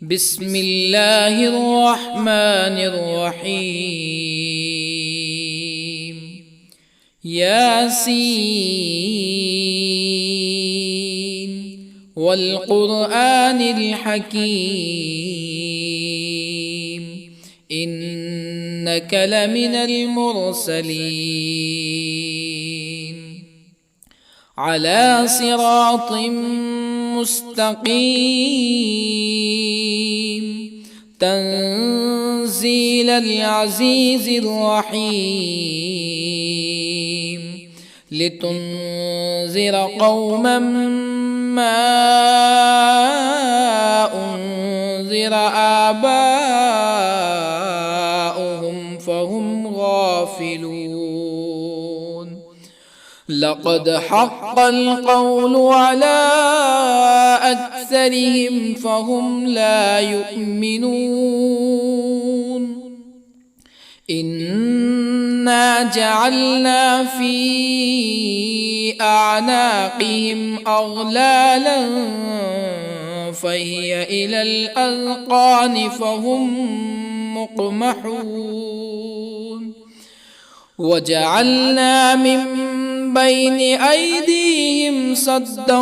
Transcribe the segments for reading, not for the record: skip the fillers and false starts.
بسم الله الرحمن الرحيم. ياسين والقرآن الحكيم إنك لمن المرسلين على صراط مستقيم تنزيل العزيز الرحيم لتنذر قوما ما أنذر آباؤهم فهم غافلون. لقد حق القول على أكثرهم فهم لا يؤمنون. إنا جعلنا في أعناقهم أغلالا فهي إلى الأذقان فهم مقمحون. وجعلنا من بين أيديهم سدا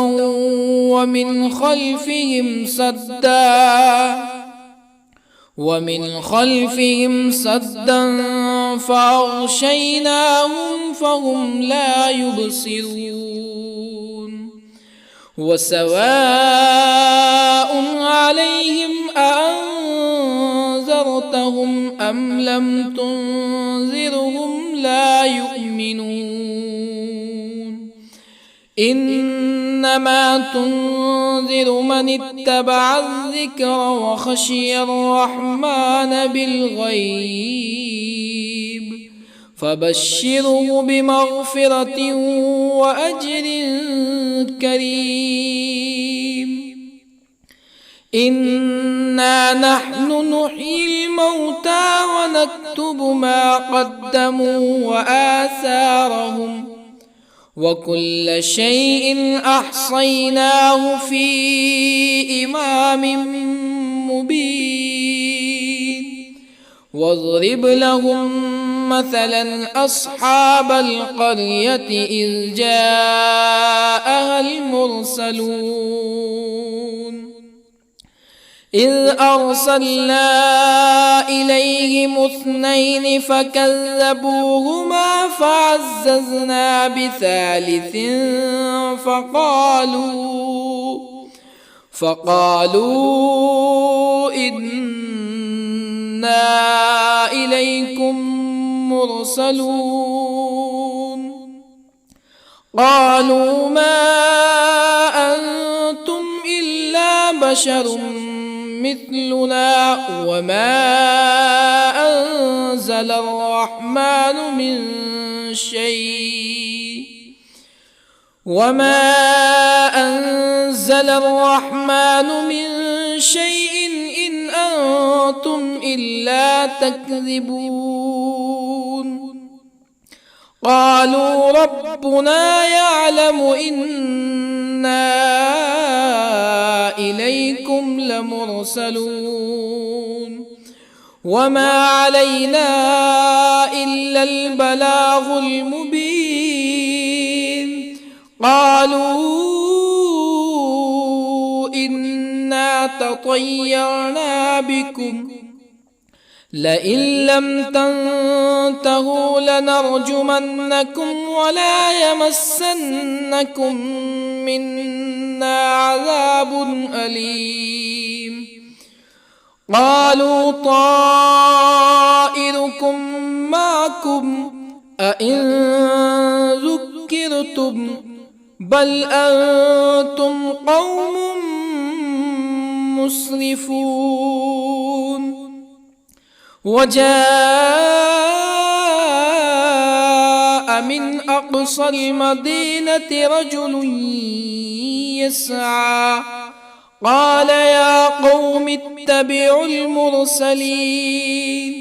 ومن خلفهم سدا فأغشيناهم فهم لا يبصرون. وسواء عليهم أأنذرتهم أم لم تنذرهم لا يؤمنون. إنما تنذر من اتبع الذكر وخشي الرحمن بالغيب فبشره بمغفرة وأجر كريم. إنا نحن نحيي الموتى ونكتب ما قدموا وآثارهم وكل شيء أحصيناه في إمام مبين. واضرب لهم مثلا أصحاب القرية إذ جاءها المرسلون إذ أرسلنا إليهم اثنين فكذبوهما فعززنا بثالث فقالوا إنا إليكم مرسلون. قالوا ما أنتم إلا بشر مثلنا وما أنزل الرحمن من شيء إن أنتم إلا تكذبون. قالوا ربنا يعلم إنا إليكم لمرسلون وما علينا إلا البلاغ المبين. قالوا إنا تطيرنا بكم لئن لم تنتهوا لنرجمنكم ولا يمسنكم منا عذاب أليم. قالوا طائركم معكم أئن ذكرتم بل أنتم قوم مسرفون. وجاء من أقصى المدينة رجل يسعى قال يا قوم اتبعوا المرسلين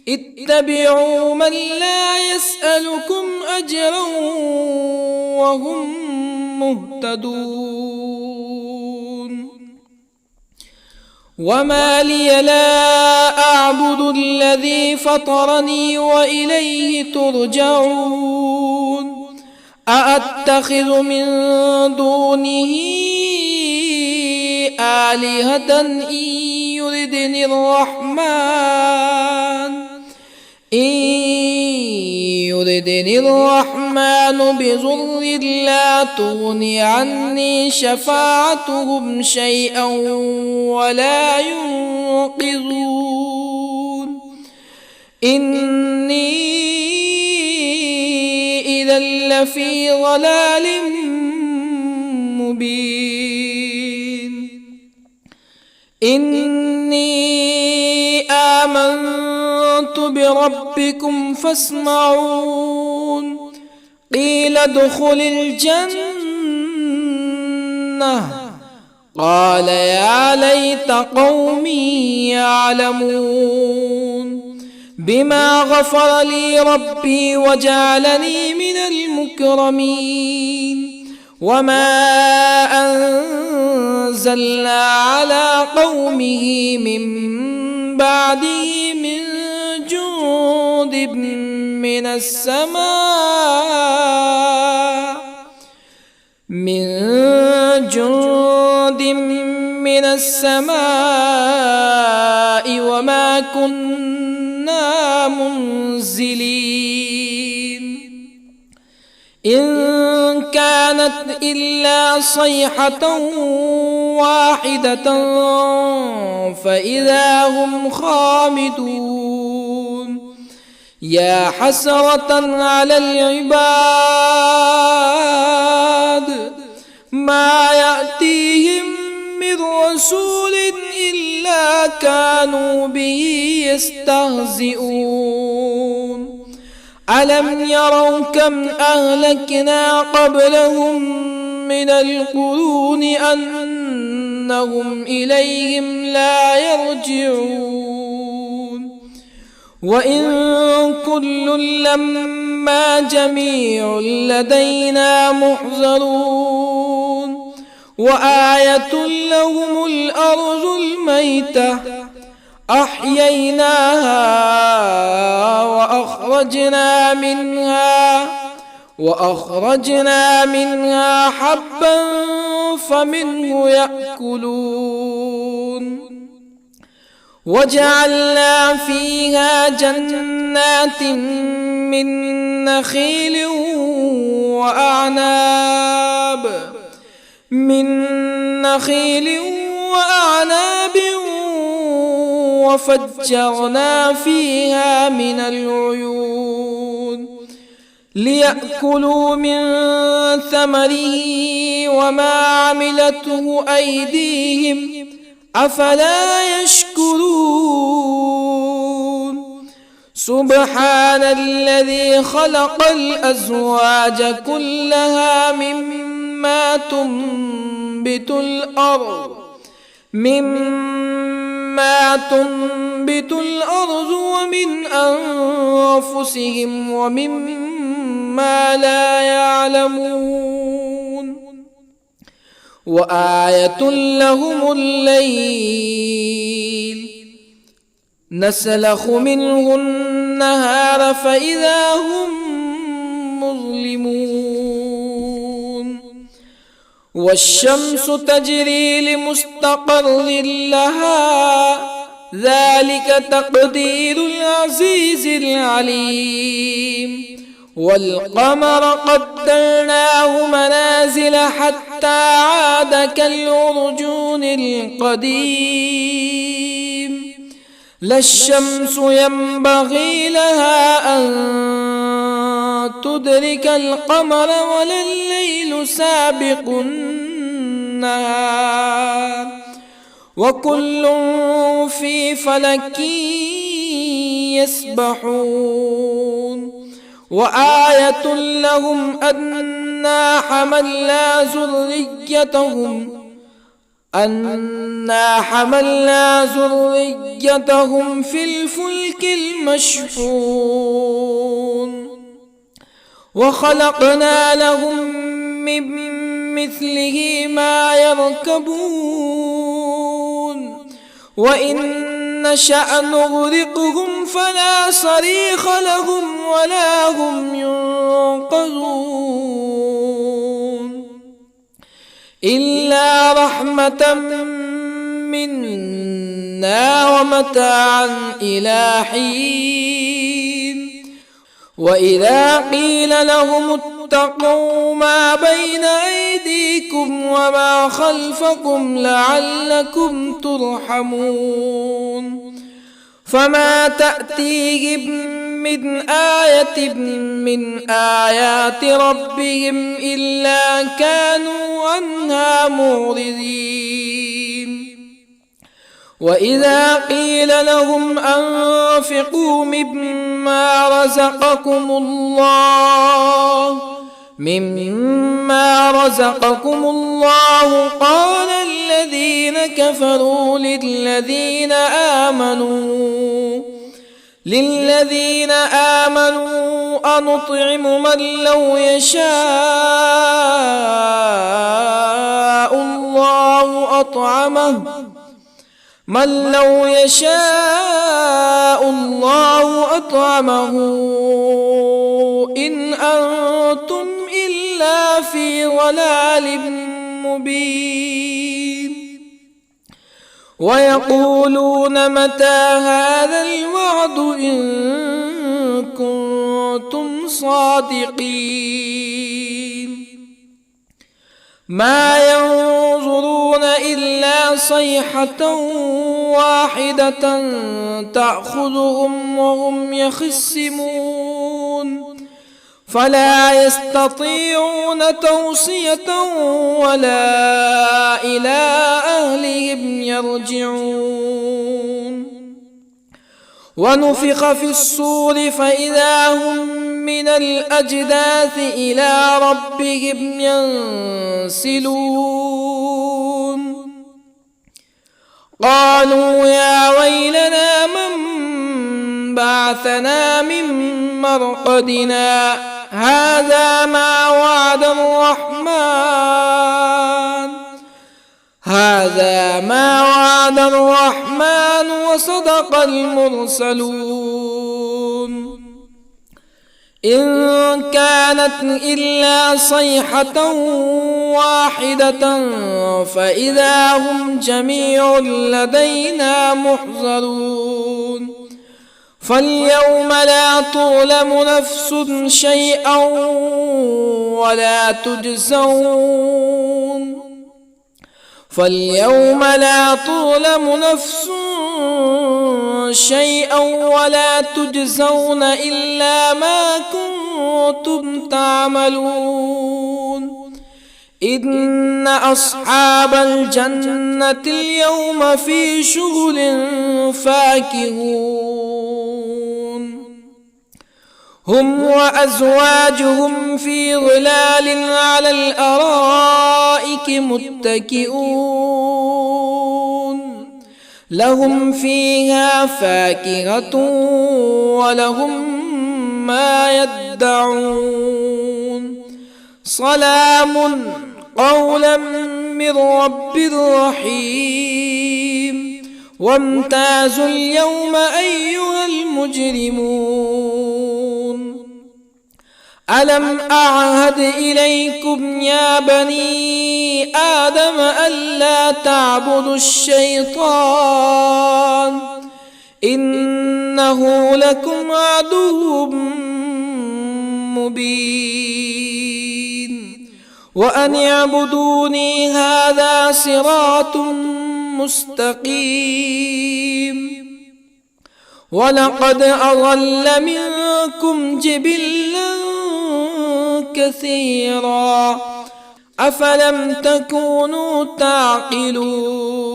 اتبعوا من لا يسألكم أجرا وهم مهتدون. وما لي لا أعبد الذي فطرني وإليه ترجعون أأتخذ من دونه آلهة يردني الرحمن بضر لا تغن عني شفاعتهم شيئا ولا ينقذون إني إذا لفي ضلال مبين إني آمنت بربكم فاسمعون قيل ادخل الجنة قال يا ليت قومي يعلمون بما غفر لي ربي وجعلني من المكرمين وما أنزلنا على قومه من بعده من جند من السماء وما كنا منزلين إن كانت إلا صيحة واحدة فإذا هم خامدون يا حسرة على العباد ما يأتيهم من رسول إلا كانوا به يستهزئون ألم يروا كم أهلكنا قبلهم من القرون أنهم إليهم لا يرجعون وإن كل لما جميع لدينا محضرون وآية لهم الأرض الميتة أحييناها وأخرجنا منها حبا فمنه يأكلون وجعلنا فيها جنات من نخيل وأعناب وفجرنا فيها من العيون ليأكلوا من ثمره وما عملته أيديهم أفلا يشكرون سبحان الذي خلق الأزواج كلها مما تنبت الأرض ومن أنفسهم ومما لا يعلمون وآية لهم الليل نسلخ منه النهار فإذا هم مظلمون والشمس تجري لمستقر لها ذلك تقدير العزيز العليم والقمر قدرناه منازل حتى عاد كالعرجون القديم لا الشمس ينبغي لها أن تدرك القمر ولا الليل سابق النهار وكل في فلك يسبحون وآية لهم أنا حملنا ذريتهم في الفلك المشحون وخلقنا لهم من مثله ما يركبون وإن نشأ نغرقهم فلا صريخ لهم ولا هم ينقذون إلا رحمة منا ومتاعا إلى حين وإذا قيل لهم اتقوا ما بين أيديكم وما خلفكم لعلكم ترحمون فما تأتيهم من آية من آيات ربهم إلا كانوا عنها معرضين وإذا قيل لهم أنفقوا مما رزقكم الله قال الذين كفروا للذين آمنوا أنطعم من لو يشاء الله أطعمه إن أنتم إلا في ضلال مبين ويقولون متى هذا الوعد إن كنتم صادقين ما ينظرون إلا صيحة واحدة تأخذهم وهم يخصمون فلا يستطيعون توصية ولا إلى أهلهم يرجعون ونفخ في الصور فإذا هم من الأجداث إلى ربهم ينسلون قالوا يا ويلنا من بعثنا من مرقدنا هذا ما وعد الرحمن وصدق المرسلون إن كانت إلا صيحة واحدة فإذا هم جميع لدينا محضرون فاليوم لا تظلم نفس شيئا ولا تجزون إلا ما كنتم تعملون إن أصحاب الجنة اليوم في شغل فاكهون هم وأزواجهم في ظلال على الأرائك متكئون لهم فيها فاكهة ولهم ما يدعون سلام قولا من رب رحيم وامتازوا اليوم أيها المجرمون ألم أعهد إليكم يا بني آدم ألا تعبدوا الشيطان إنه لكم عدو مبين وأن اعبدوني هذا صراط مستقيم ولقد أضل منكم جبلا كثيرا أفلم تكونوا تعقلون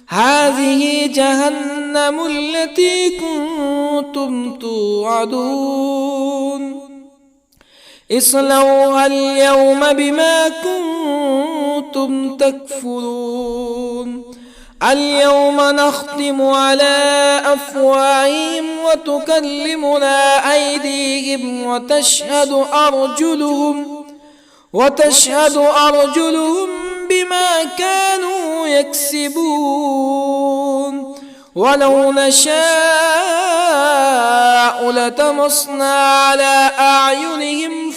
هذه جهنم التي كنتم توعدون اصلوها اليوم بما كنتم تكفرون اليوم نختم على أفواههم وتكلمنا أيديهم وتشهد أرجلهم بما كانوا يكسبون ولو نشاء لطمسنا على أعينهم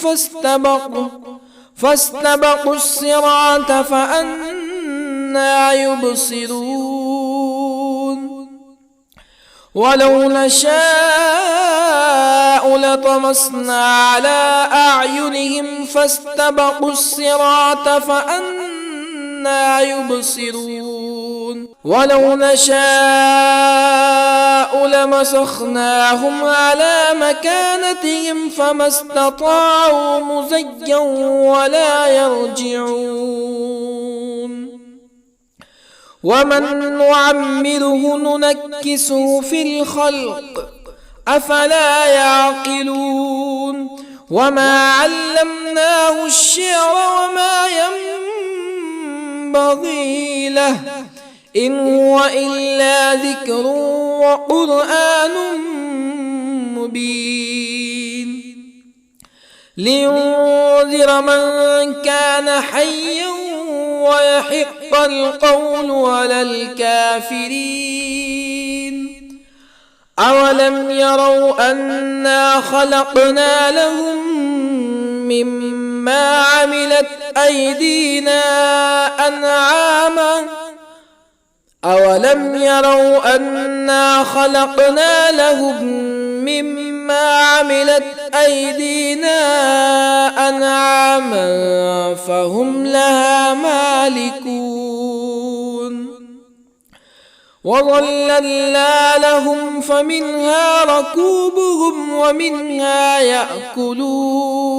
فاستبقوا الصراط فأنى يبصرون ولو نشاء لطمسنا على أعينهم فاستبقوا الصراط فأنى يبصرون ولو نشاء لمسخناهم على مكانتهم فما استطاعوا مزيا ولا يرجعون ومن نعمره ننكسه في الخلق أفلا يعقلون وما علمناه الشعر وما ينبغي له إن هو إلا ذكر وقرآن مبين لينذر من كان حيا ويحق القول على الكافرين أولم يروا أنا خلقنا لهم مما عملت أيدينا أنعاما أولم يروا أنا خلقنا لهم مما عملت أيدينا أنعاما فهم لها مالكون وظللنا لهم فمنها ركوبهم ومنها يأكلون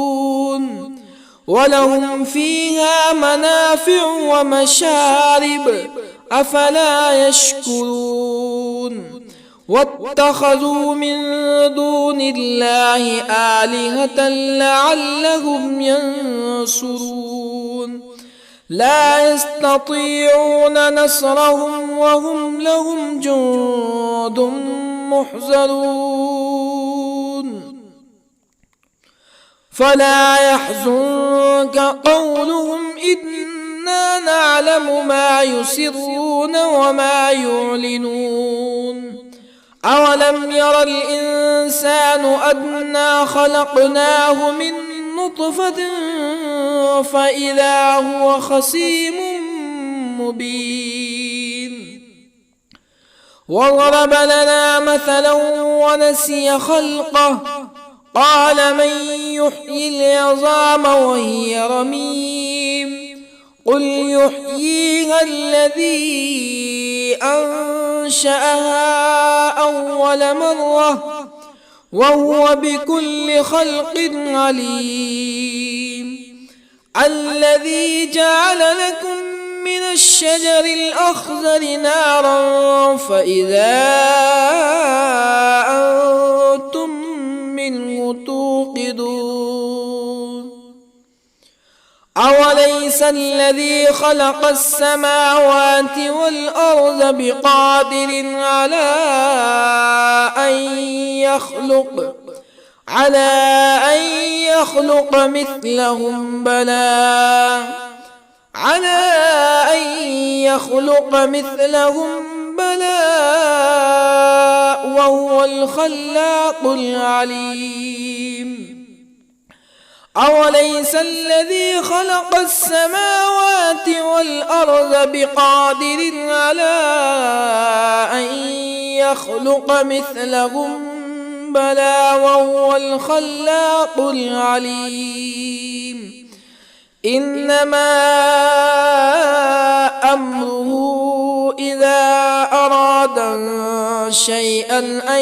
ولهم فيها منافع ومشارب أفلا يشكرون واتخذوا من دون الله آلهة لعلهم ينصرون لا يستطيعون نصرهم وهم لهم جند محضرون فلا يحزنك قولهم إنا نعلم ما يسرون وما يعلنون أولم ير الإنسان أنا خلقناه من نطفة فإذا هو خصيم مبين وضرب لنا مثلا ونسي خلقه قال من يحيي العظام وهي رميم قل يحييها الذي أنشأها أول مرة وهو بكل خلق عليم الذي جعل لكم من الشجر الأخضر نارا فإذا أنتم منه توقدون أوليس الذي خلق السماوات والأرض بقادر على أن يخلق مثلهم بلى وهو الخلاق العليم أوليس الذي خلق السماوات والأرض بقادر على أن يخلق مثلهم بلى وهو الخلاق العليم إنما أمره إذا أراد شيئا أن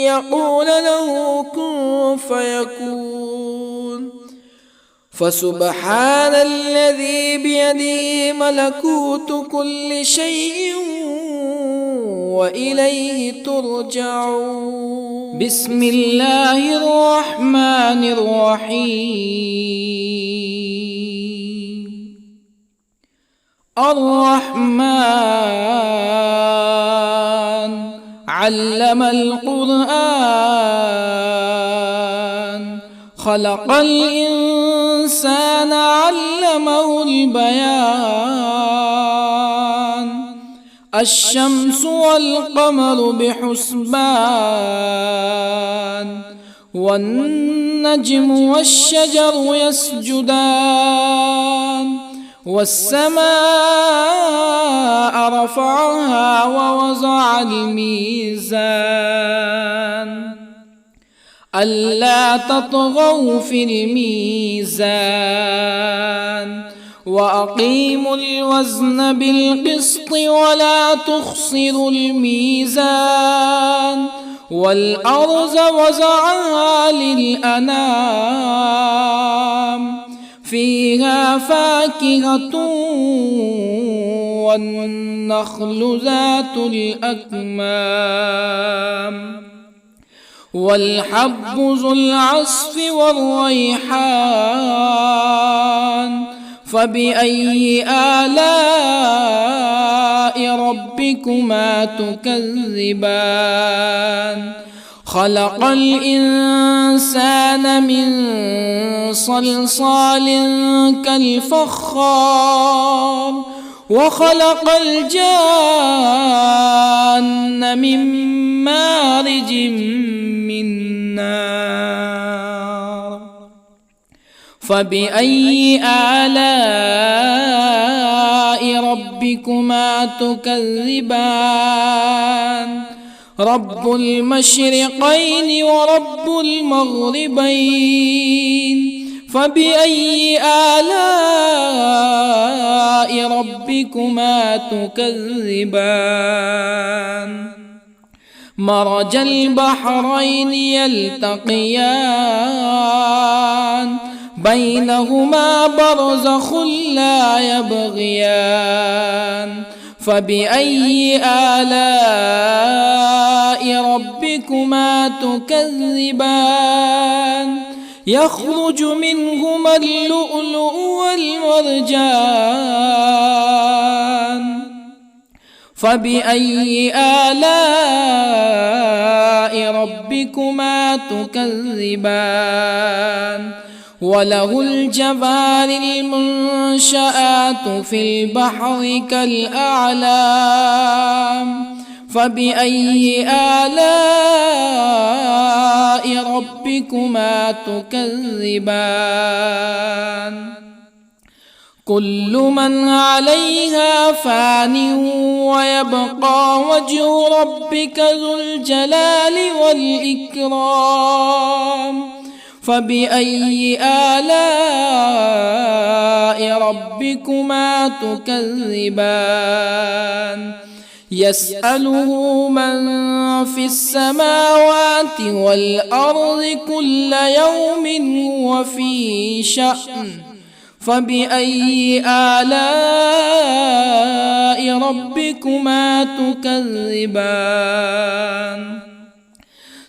يقول له كن فيكون فسبحان الذي بيده ملكوت كل شيء وإليه ترجعون بسم الله الرحمن الرحيم الرحمن علم القرآن خلق الإنسان الإنسان علمه البيان الشمس والقمر بحسبان والنجم والشجر يسجدان والسماء رفعها ووضع الميزان ألا تطغوا في الميزان وأقيموا الوزن بالقسط ولا تخسروا الميزان والأرض وضعها للأنام فيها فاكهة والنخل ذات الأكمام والحب ذو العصف والريحان فبأي آلاء ربكما تكذبان خلق الإنسان من صلصال كالفخار وخلق الجان من مارج من نار فبأي آلاء ربكما تكذبان رب المشرقين ورب المغربين فبأي آلاء ربكما تكذبان مرج البحرين يلتقيان بينهما برزخ لا يبغيان فبأي آلاء ربكما تكذبان يخرج منهما اللؤلؤ والمرجان فبأي آلاء ربكما تكذبان وله الجوار المنشآت في البحر كالأعلام فبأي آلاء ربكما تكذبان كل من عليها فان ويبقى وجه ربك ذو الجلال والإكرام فبأي آلاء ربكما تكذبان يسأله من في السماوات والأرض كل يوم هو في شأن فبأي آلاء ربكما تكذبان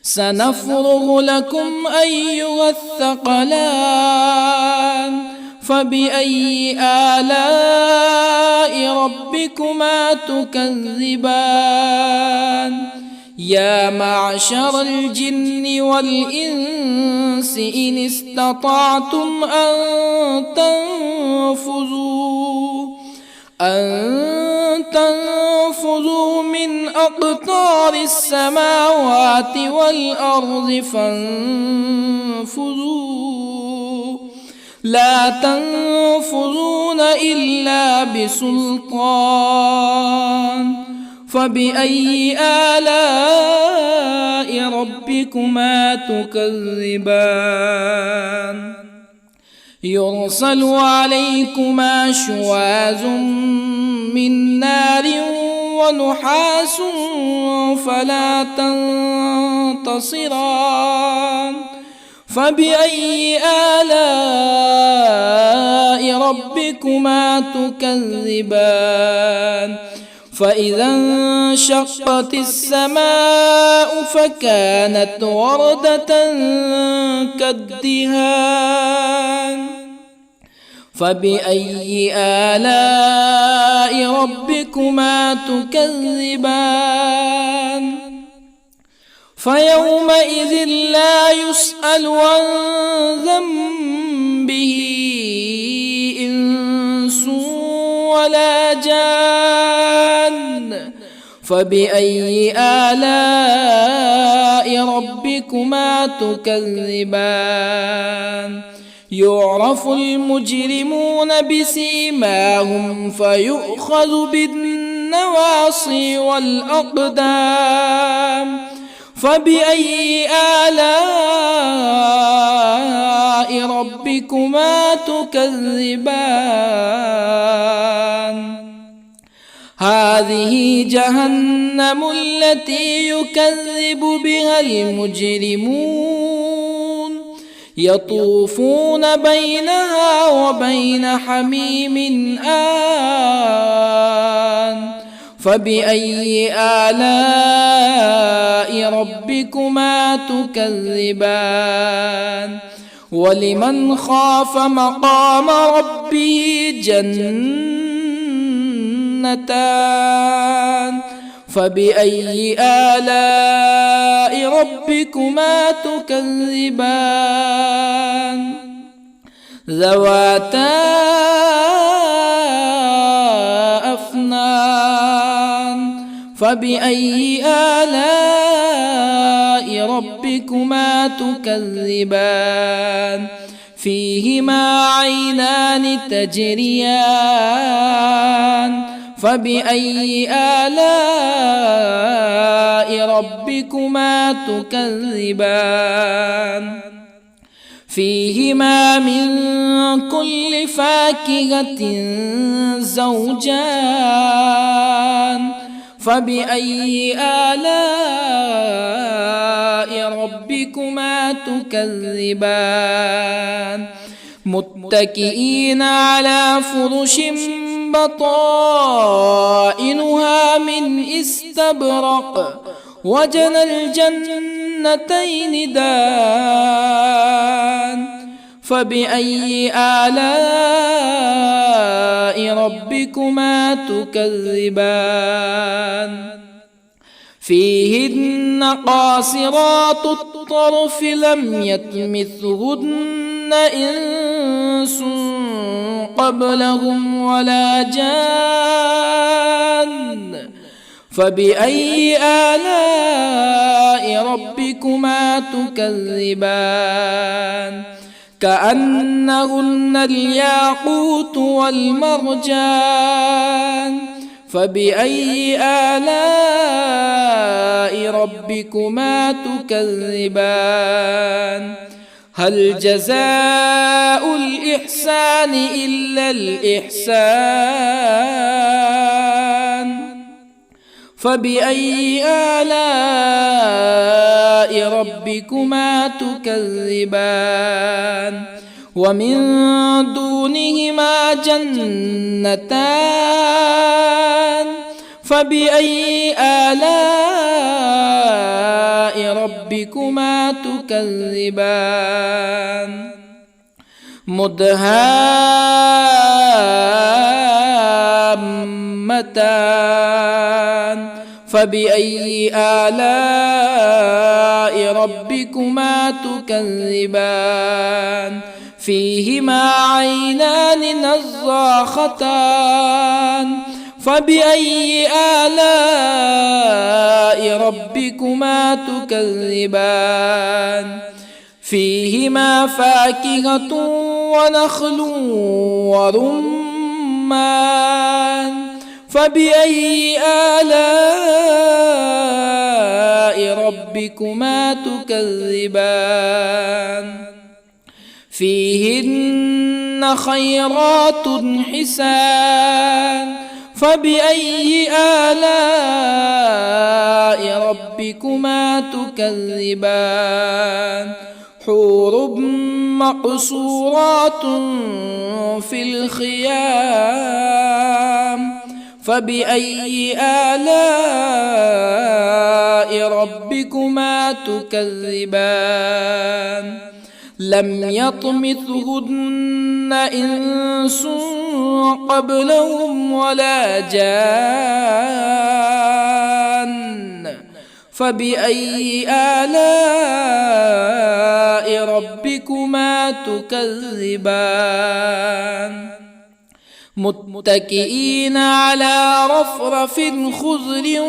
سنفرغ لكم أيها الثقلان فبأي آلاء ربكما تكذبان يا معشر الجن والإنس إن استطعتم أن تنفذوا من أقطار السماوات والأرض فانفذوا لا تنفذون إلا بسلطان فبأي آلاء ربكما تكذبان يرسل عليكما شواظ من نار ونحاس فلا تنتصران فبأي آلاء ربكما تكذبان فإذا انشقت السماء فكانت وردة كالدهان فبأي آلاء ربكما تكذبان فيومئذ لا يسأل عن ذنبه فبأي آلاء ربكما تكذبان يعرف المجرمون بسيماهم فيؤخذ بالنواصي والأقدام فبأي آلاء ربكما تكذبان هذه جهنم التي يكذب بها المجرمون يطوفون بينها وبين حميم آن فبأي آلاء ربكما تكذبان ولمن خاف مقام ربه جنتان فبأي آلاء ربكما تكذبان ذواتا أفنان فبأي آلاء ربكما تكذبان فيهما عينان تجريان فبأي آلاء ربكما تكذبان فيهما من كل فاكهة زوجان فبأي آلاء ربكما تكذبان متكئين على فرش بطائنها من استبرق وجنى الجنتين دان فبأي آلاء ربكما تكذبان فيهن قاصرات الطرف لم يطمثهن إنس قبلهم ولا جان فبأي آلاء ربكما تكذبان كأنهن الياقوت والمرجان فبأي آلاء ربكما تكذبان هل جزاء الإحسان إلا الإحسان فبأي آلاء ربكما تكذبان ومن دونهما جنتان فبأي آلاء ربكما تكذبان مدهامتان فبأي آلاء ربكما تكذبان فيهما عينان نضاختان فبأي آلاء ربكما تكذبان فيهما فاكهة ونخل ورمان فبأي آلاء ربكما تكذبان فيهن خيرات حسان فبأي آلاء ربكما تكذبان حور مقصورات في الخيام فبأي آلاء ربكما تكذبان لم يطمثهن إنس قبلهم ولا جان فبأي آلاء ربكما تكذبان متكئين على رفرف خضر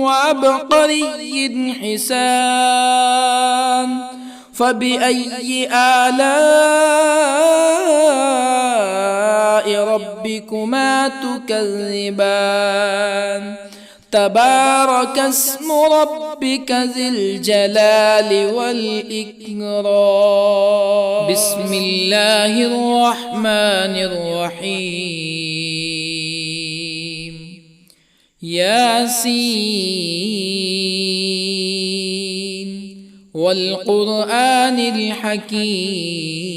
وعبقري حسان فبأي آلاء ربكما تكذبان تبارك اسم ربك ذي الجلال والإكرام بسم الله الرحمن الرحيم ياسين والقرآن الحكيم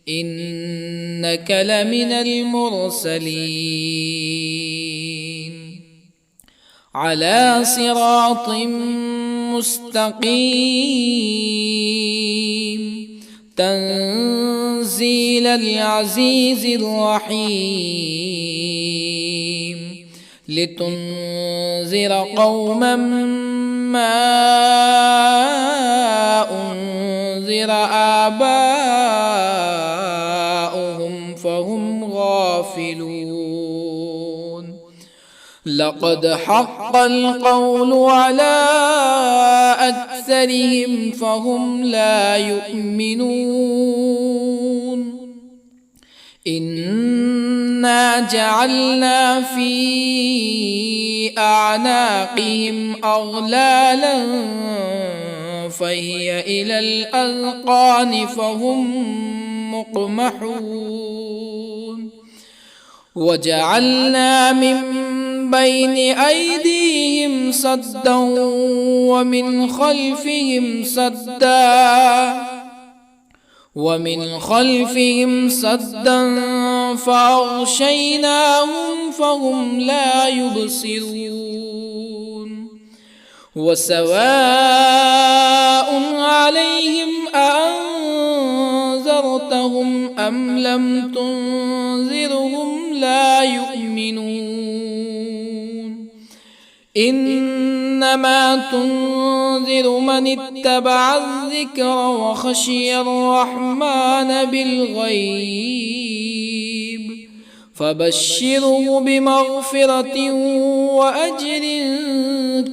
إنك لمن المرسلين على صراط مستقيم تنزيل العزيز الرحيم لتنذر قوما ما أنذر آباؤهم فهم غافلون لقد حق القول على أكثرهم فهم لا يؤمنون إنا جعلنا في أعناقهم أغلالا فهي إلى الأذقان فهم مقمحون وجعلنا من بين أيديهم سدا ومن خلفهم سدا فأغشيناهم فهم لا يبصرون وسواء عليهم أأنذرتهم أم لم تنذرهم لا يؤمنون إنما تنذر من اتبع الذكر وخشي الرحمن بالغيب فبشره بمغفرة وأجر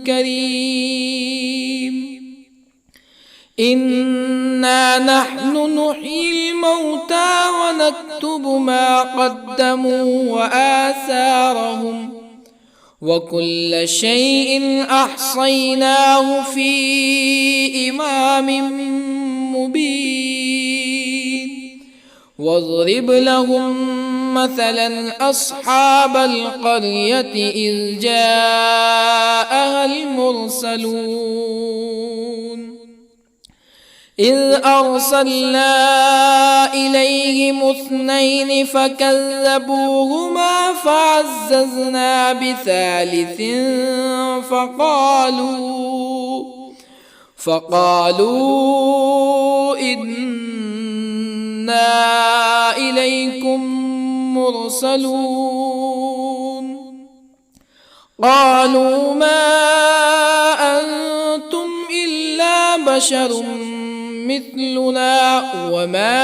كريم إنا نحن نحيي الموتى ونكتب ما قدموا وآثارهم وكل شيء أحصيناه في إمام مبين واضرب لهم مثلا أصحاب القرية إذ جاءها المرسلون إذ أرسلنا إليهم اثنين فكذبوهما فعززنا بثالث فقالوا إنا إليكم مرسلون قالوا ما أنتم إلا بشر مثلنا وما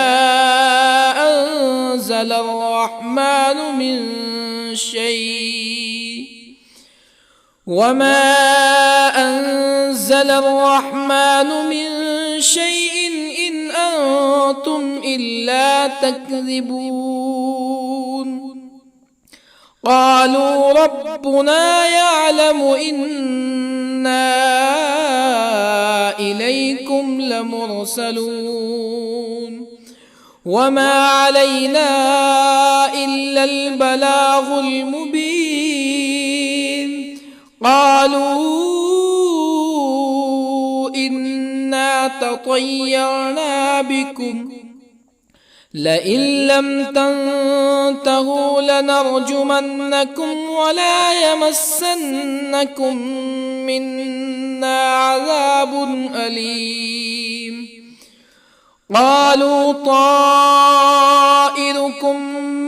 أنزل الرحمن من شيء إن أنتم إلا تكذبون قالوا ربنا يعلم إنا إليكم لمرسلون وما علينا إلا البلاغ المبين قالوا إنا تطيرنا بكم لئن لم تنتهوا لنرجمنكم ولا يمسنكم منا عذاب أليم قالوا طائركم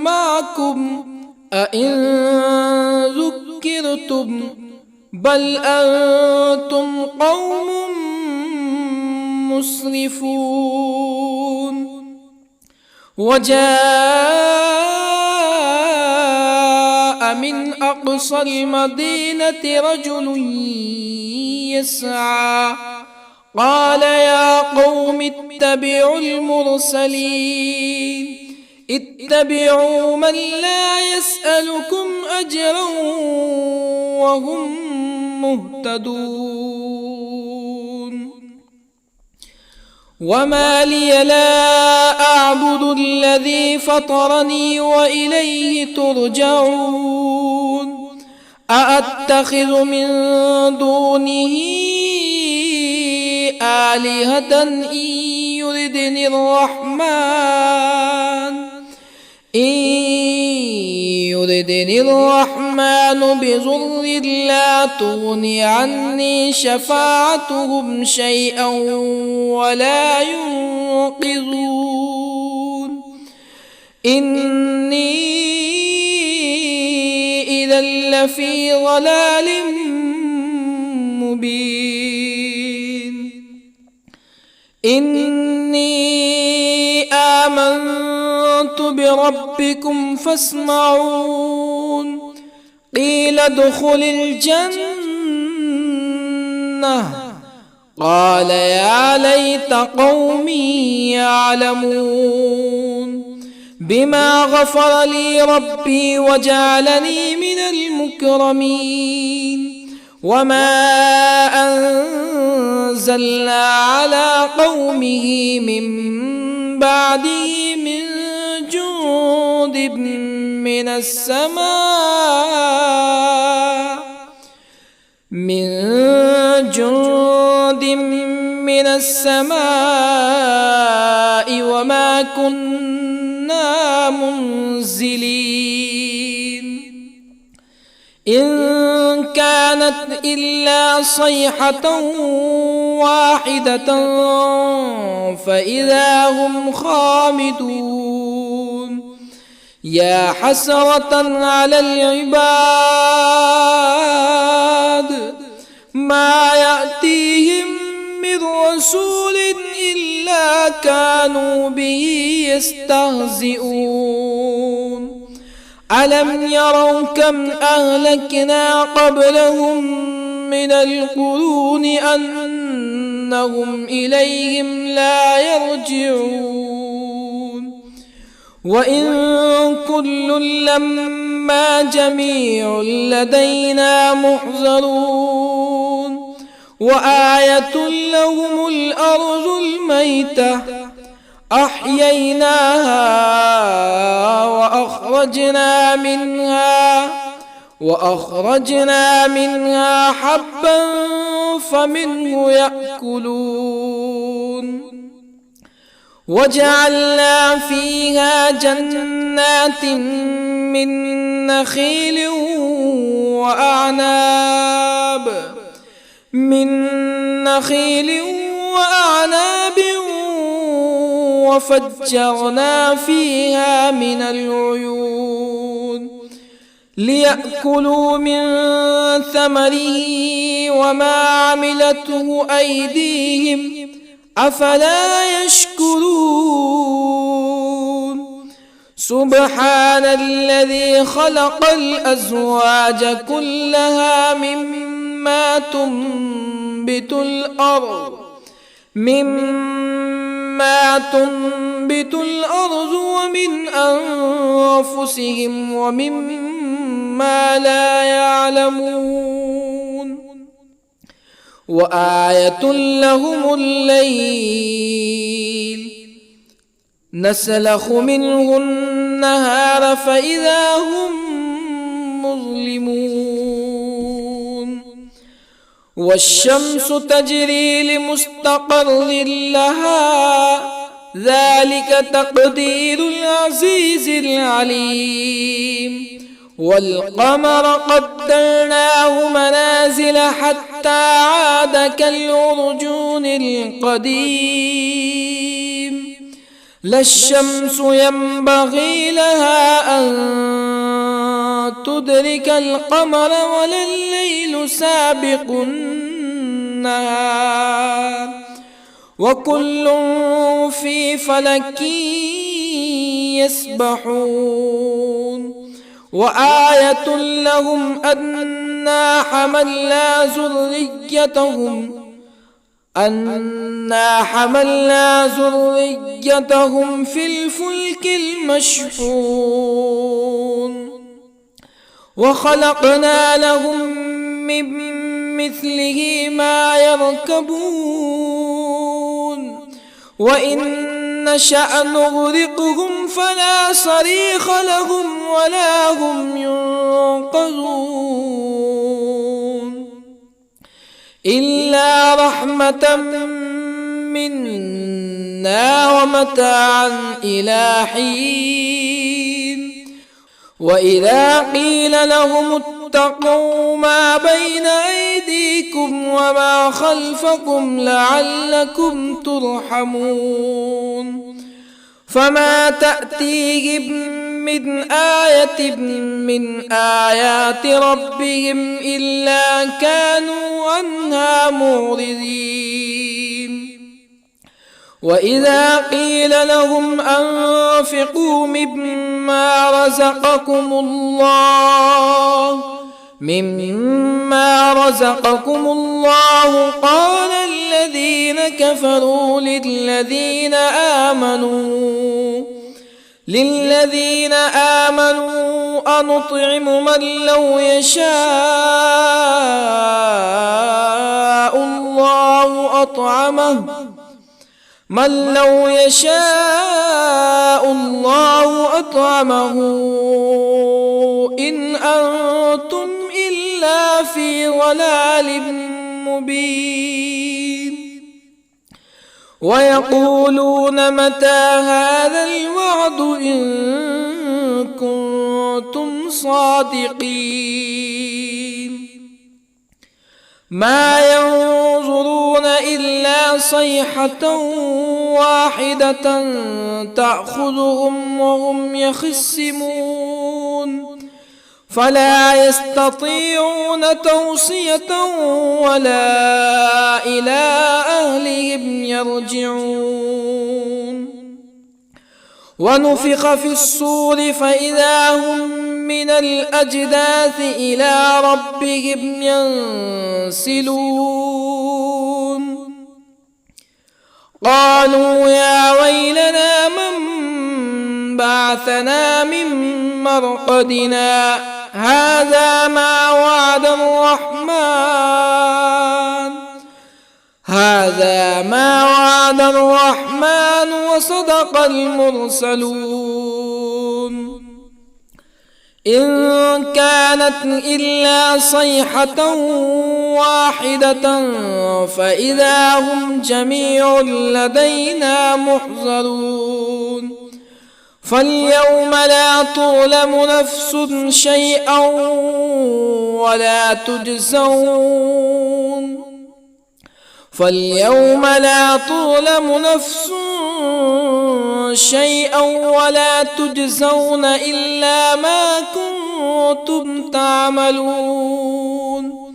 معكم أئن ذكرتم بل أنتم قوم مسرفون وجاء من أقصى المدينة رجل يسعى قال يا قوم اتبعوا المرسلين اتبعوا من لا يسألكم أجرا وهم مهتدون وما لي لا أعبد الذي فطرني وإليه ترجعون أأتخذ من دونه آلهة إن يردني الرحمن بضر لا تغني عني شفاعتهم شيئا ولا ينقذون إني إذا لفي ضلال مبين إني آمنت بربكم فاسمعون قيل ادخل الجنة قال يا ليت قومي يعلمون بما غفر لي ربي وجعلني من المكرمين وما أنزلنا على قومه من بعده من جند من السماء وما كنا منزلين إن كانت إلا صيحة واحدة فإذا هم خامدون يا حسرة على العباد ما يأتيهم من رسول إلا كانوا به يستهزئون ألم يروا كم أهلكنا قبلهم من القرون أنهم إليهم لا يرجعون وإن كل لما جميع لدينا محضرون وآية لهم الأرض الميتة أحييناها وأخرجنا منها حبا فمنه يأكلون وجعلنا فيها جنات من نخيل وأعناب وفجرنا فيها من العيون ليأكلوا من ثمره وما عملته أيديهم أفلا يشكرون سبحان الذي خلق الأزواج كلها مما تنبت الأرض ومن أنفسهم ومما لا يعلمون وآية لهم الليل نسلخ منه النهار فإذا هم مظلمون والشمس تجري لمستقر لها ذلك تقدير العزيز العليم والقمر قدرناه منازل حتى عاد كالعرجون القديم لا الشمس ينبغي لها أن تدرك القمر ولا الليل سابق النهار وكل في فلك يسبحون وآية لهم أنا حملنا ذريتهم في الفلك المشحون وخلقنا لهم من مثله ما يركبون وإن نشأ نغرقهم فلا صريخ لهم ولا هم ينقذون إلا رحمة منا ومتاعا إلى حين وإذا قيل لهم اتقوا ما بين أيديكم وما خلفكم لعلكم ترحمون فما تأتيهم من آية من آيات ربهم إلا كانوا عنها معرضين وإذا قيل لهم أنفقوا مما رزقكم الله قال الذين كفروا للذين آمنوا أنطعم من لو يشاء الله أطعمه إن أنتم إلا في ضلال مبين ويقولون متى هذا الوعد إن كنتم صادقين ما ينظرون إلا صيحة واحدة تأخذهم وهم يخصمون فلا يستطيعون توصية ولا إلى أهلهم يرجعون ونفخ في الصور فإذا هم من الأجداث إلى ربهم ينسلون قالوا يا ويلنا من بعثنا من مرقدنا هذا ما وعد الرحمن وصدق المرسلون إن كانت إلا صيحة واحدة فإذا هم جميع لدينا محضرون فاليوم لا تظلم نفس شيئا ولا تجزون إلا ما كنتم تعملون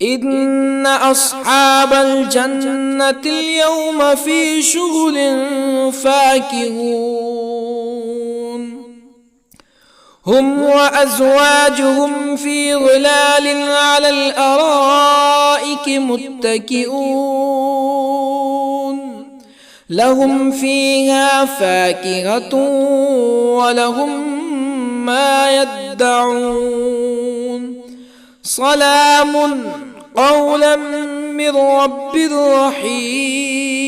إن أصحاب الجنة اليوم في شغل فاكهون هم وأزواجهم في ظلال على الأرائك متكئون لهم فيها فاكهة ولهم ما يدعون سلام قولا من رب رحيم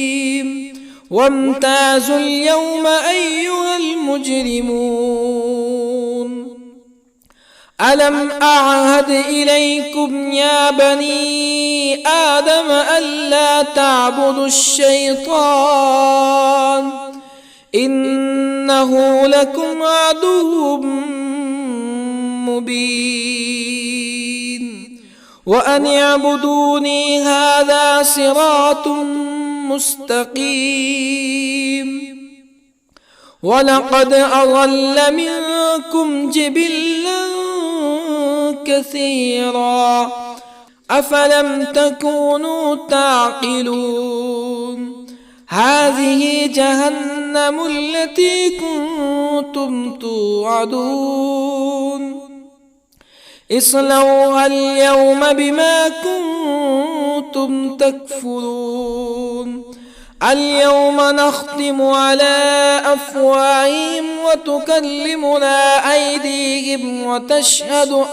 وامتازوا اليوم أيها المجرمون ألم أعهد إليكم يا بني آدم ألا تعبدوا الشيطان إنه لكم عدو مبين وأن اعبدوني هذا صراط مستقيم ولقد أضل منكم جبلا كثيرا أفلم تكونوا تعقلون هذه جهنم التي كنتم توعدون اصلوها اليوم بما كنتم تكفرون اليوم نختم على أفواههم وتكلمنا أيديهم وتشهد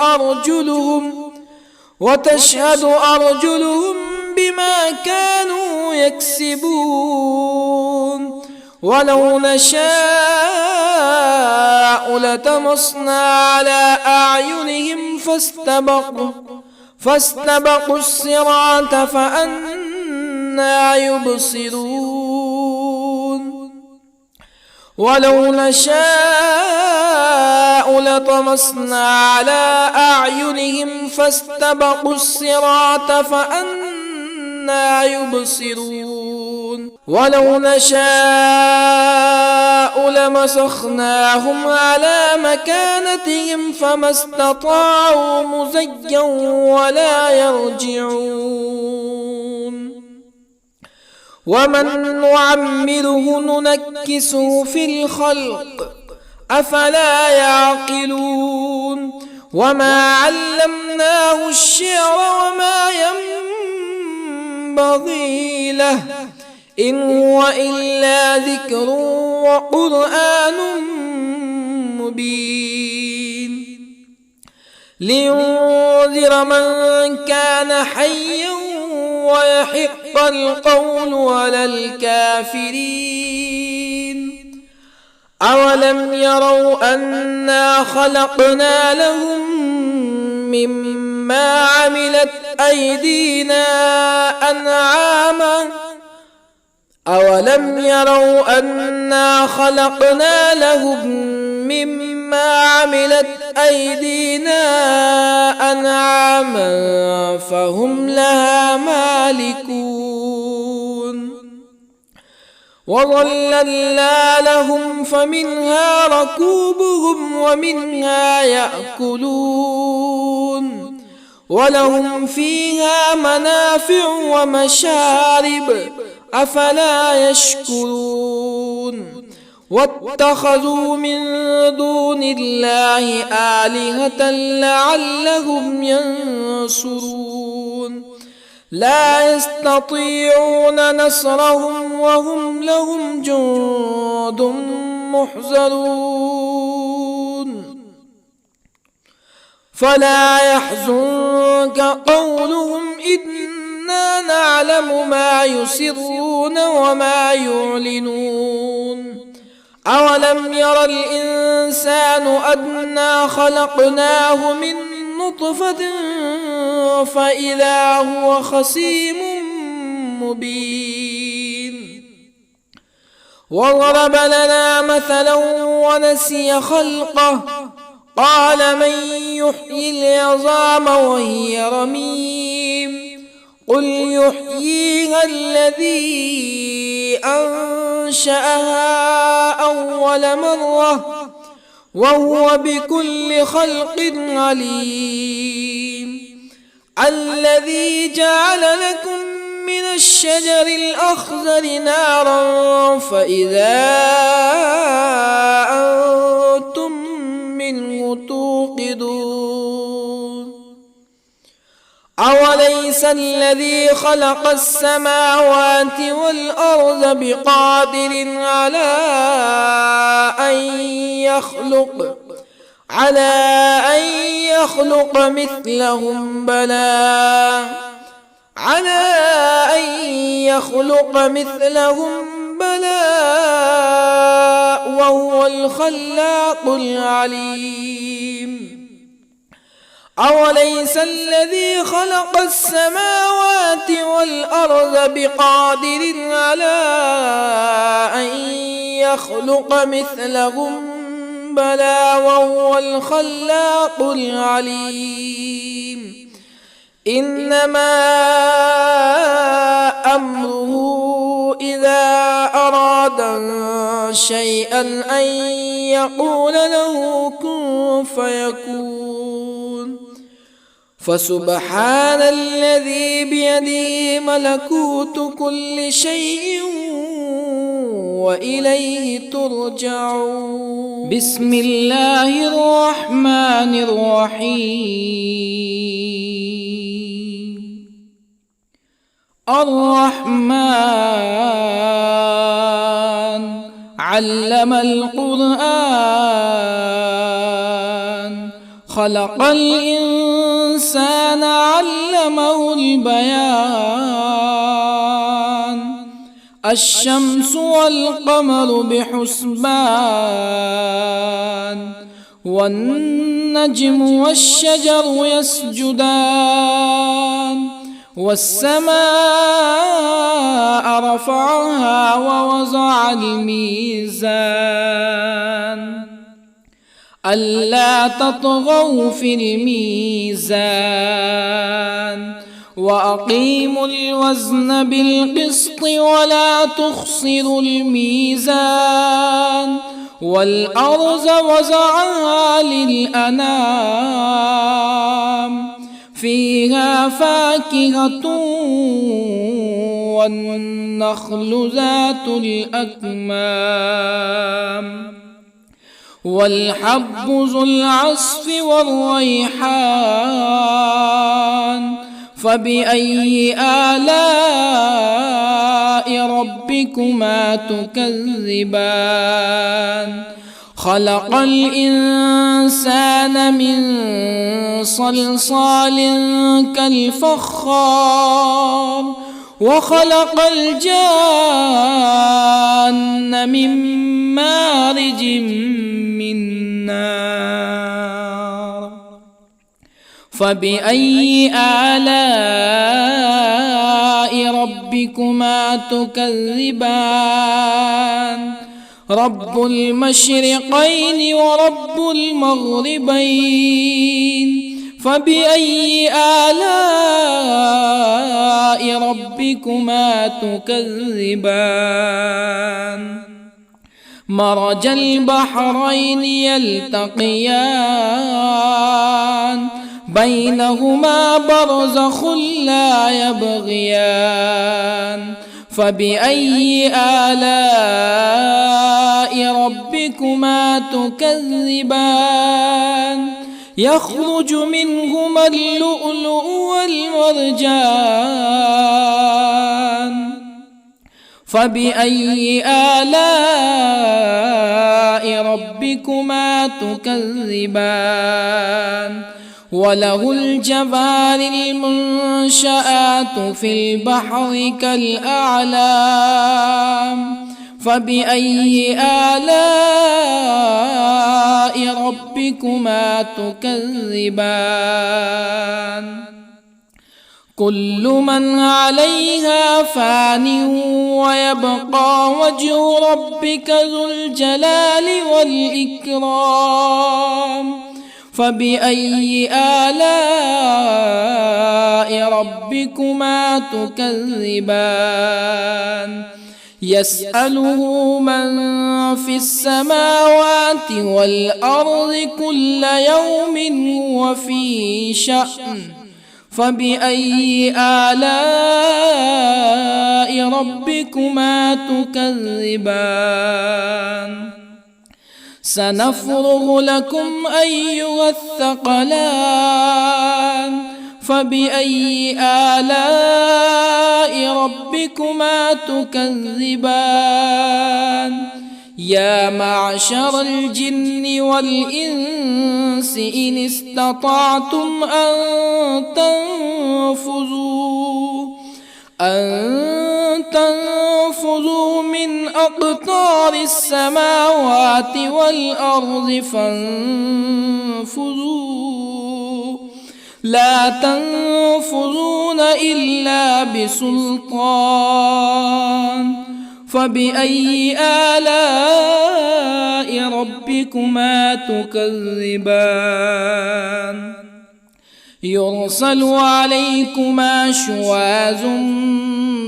أرجلهم بما كانوا يكسبون ولو نشاء لطمسنا على أعينهم فاستبقوا الصراط فأنى يبصرون ولو نشاء لطمسنا على أعينهم فاستبقوا الصراط فأنى يبصرون ولو نشاء لمسخناهم على مكانتهم فما استطاعوا مزيا ولا يرجعون ومن نعمره ننكسه في الخلق أفلا يعقلون وما علمناه الشعر وما ينبغي له إن هو إلا ذكر وقرآن مبين لينذر من كان حيا ويحق القول على الكافرين أولم يروا أنا خلقنا لهم مما عملت أيدينا أنعاما أولم يروا أنا خلقنا لهم مما عملت أيدينا أنعاما فهم لها مالكون وظللنا لهم فمنها ركوبهم ومنها يأكلون ولهم فيها منافع ومشارب أفلا يشكرون واتخذوا من دون الله آلهة لعلهم ينصرون لا يستطيعون نصرهم وهم لهم جند محضرون فلا يحزنك قولهم إنا نعلم ما يسرون وما يعلنون أولم ير الإنسان أنا خلقناه من نطفة فإذا هو خصيم مبين وضرب لنا مثلا ونسي خلقه قال من يحيي العظام وهي رميم قل يحييها الذي أنشأها أول مرة وهو بكل خلق عليم الذي جعل لكم من الشجر الأخضر نارا فإذا أنتم منه توقدون أوليس الذي خلق السماوات والأرض بقادر على أن يخلق مثلهم بلى وهو الخلاق العليم أوليس الذي خلق السماوات والأرض بقادر على أن يخلق مثلهم بلى وهو الخلاق العليم إنما أمره إذا أراد شيئا أن يقول له كن فيكون فسبحان الذي بيده ملكوت كل شيء وإليه ترجعون. بسم الله الرحمن الرحيم. الرحمن علم القرآن خلق الإنسان علمه البيان الشمس والقمر بحسبان والنجم والشجر يسجدان والسماء رفعها ووضع الميزان ألا تطغوا في الميزان وأقيموا الوزن بالقسط ولا تخسروا الميزان والأرض وضعها للأنام فيها فاكهة والنخل ذات الأكمام والحب ذو العصف والريحان فبأي آلاء ربكما تكذبان خلق الإنسان من صلصال كالفخار وخلق الجان من مارج من نار فبأي آلاء ربكما تكذبان رب المشرقين ورب المغربين فبأي آلاء ربكما تكذبان مرج البحرين يلتقيان بينهما برزخ لا يبغيان فبأي آلاء ربكما تكذبان يخرج منهما اللؤلؤ والمرجان فبأي آلاء ربكما تكذبان وله الجوار المنشآت في البحر كالأعلام فبأي آلاء ربكما تكذبان كل من عليها فان ويبقى وجه ربك ذو الجلال والإكرام فبأي آلاء ربكما تكذبان يسأله من في السماوات والأرض كل يوم هو في شأن فبأي آلاء ربكما تكذبان سنفرغ لكم أيها الثقلان فبأي آلاء ربكما تكذبان يا معشر الجن والإنس إن استطعتم أن تنفذوا من أقطار السماوات والأرض فانفذوا لا تنفذون إلا بسلطان فبأي آلاء ربكما تكذبان يرسل عليكما شواظ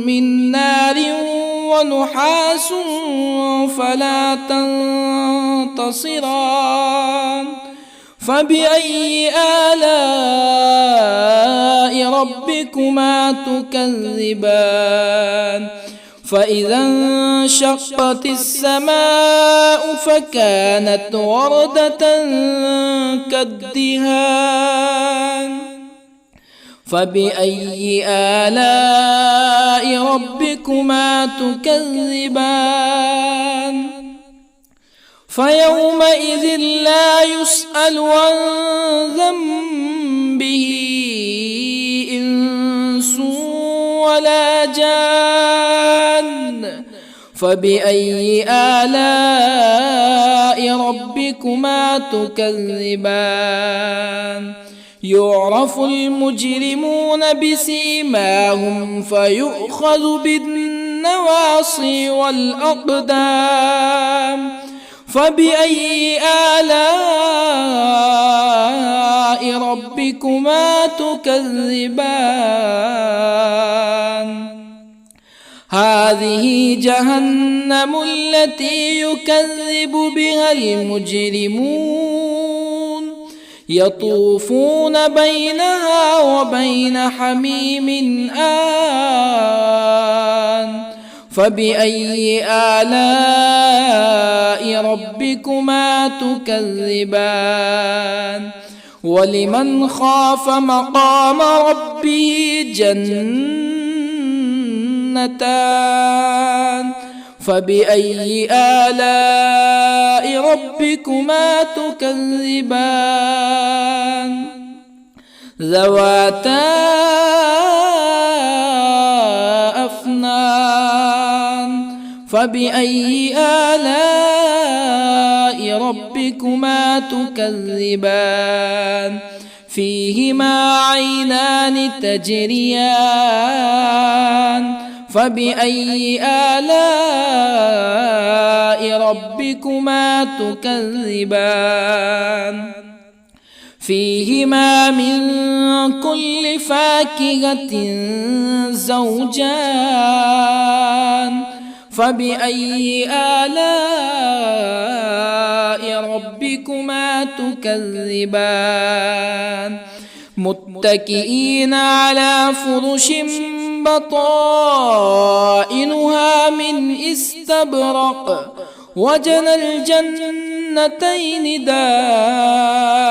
من نار ونحاس فلا تنتصران فبأي آلاء ربكما تكذبان فإذا انشقت السماء فكانت وردة كالدهان فبأي آلاء ربكما تكذبان فيومئذ لا يسأل عن ذنبه إنس ولا جان فبأي آلاء ربكما تكذبان يعرف المجرمون بسيماهم فيؤخذ بالنواصي والأقدام فبأي آلاء ربكما تكذبان هذه جهنم التي يكذب بها المجرمون يطوفون بينها وبين حميم آن فبأي آلاء ربكما تكذبان ولمن خاف مقام ربه جنتان فبأي آلاء ربكما تكذبان ذواتا أفنان فبأي آلاء ربكما تكذبان فيهما عينان تجريان فبأي آلاء ربكما تكذبان فيهما من كل فاكهة زوجان فبأي آلاء ربكما تكذبان متكئين على فرش بطائنها من استبرق وجنى الجنتين دان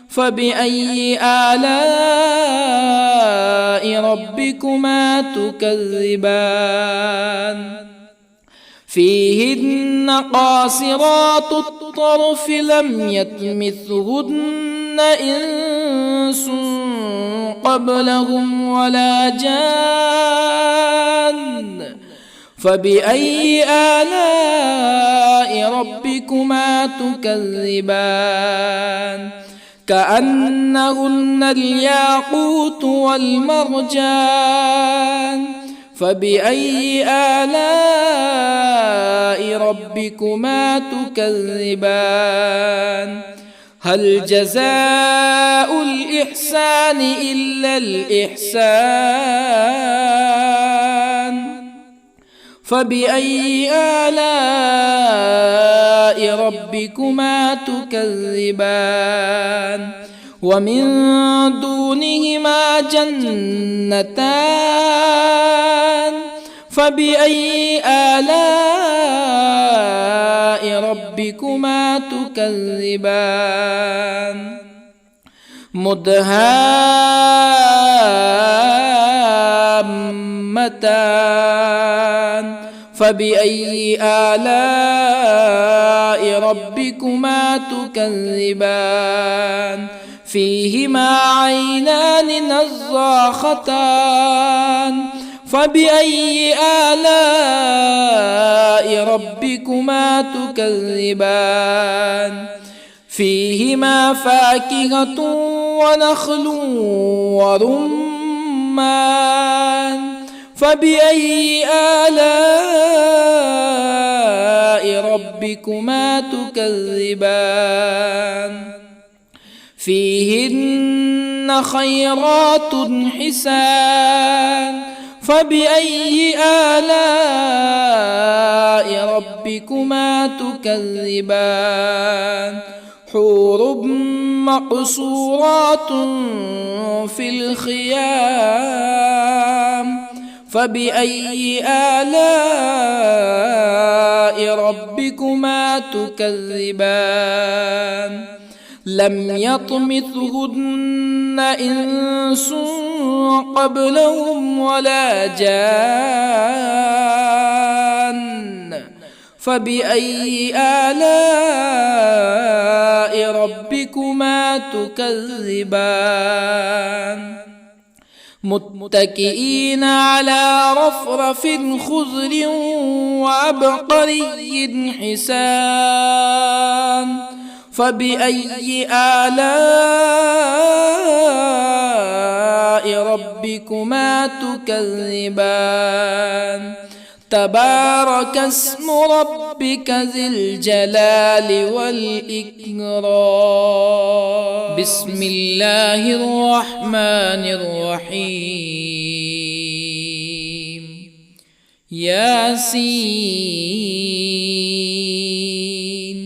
فبأي آلاء ربكما تكذبان فيهن قاصرات الطرف لم يطمثهن إنس قبلهم ولا جان فبأي آلاء ربكما تكذبان كأنهن الياقوت والمرجان فبأي آلاء ربكما تكذبان هل جزاء الإحسان إلا الإحسان فبأي آلاء ربكما تكذبان ومن دونهما جنتان فبأي آلاء ربكما تكذبان مدهامتان فبأي آلاء ربكما تكذبان فيهما عينان نضاختان فبأي آلاء ربكما تكذبان فيهما فاكهة ونخل ورمان فبأي آلاء ربكما تكذبان فيهن خيرات حسان فبأي آلاء ربكما تكذبان حور مقصورات في الخيام فبأي آلاء ربكما تكذبان لم يطمثهن إنس قبلهم ولا جان فبأي آلاء ربكما تكذبان متكئين على رفرف خضر وعبقري حسان فبأي آلاء ربكما تكذبان تبارك اسم ربك ذي الجلال والإكرام بسم الله الرحمن الرحيم ياسين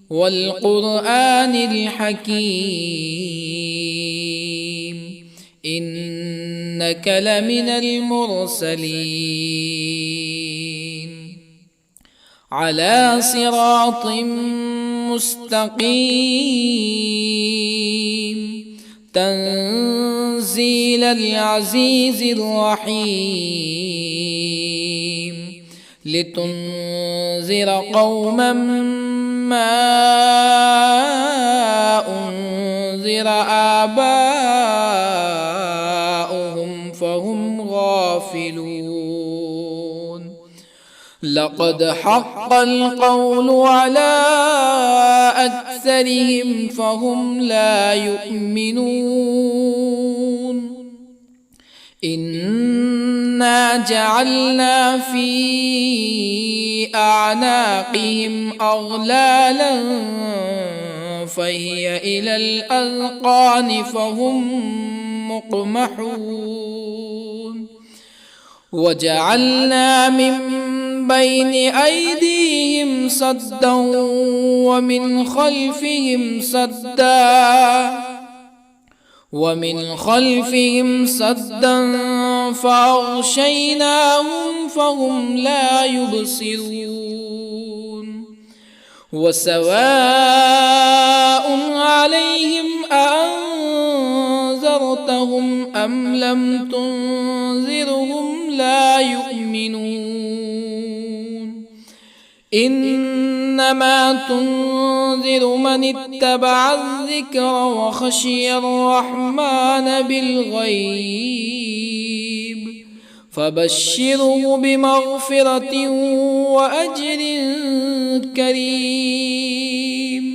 والقرآن الحكيم إنك لمن المرسلين على صراط مستقيم تنزيل العزيز الرحيم لتنذر قوما ما أنذر آباؤهم فهم غافلون لقد حق القول على أكثرهم فهم لا يؤمنون إنا جعلنا في أعناقهم أغلالا فهي إلى الأذقان فهم مقمحون وجعلنا من بين أيديهم سدا ومن خلفهم سدا فأغشيناهم فهم لا يبصرون وسواء عليهم أأنذرتهم أم لم تنذرهم لا يؤمنون إنما تنذر من اتبع الذكر وخشي الرحمن بالغيب فبشره بمغفرة وأجر كريم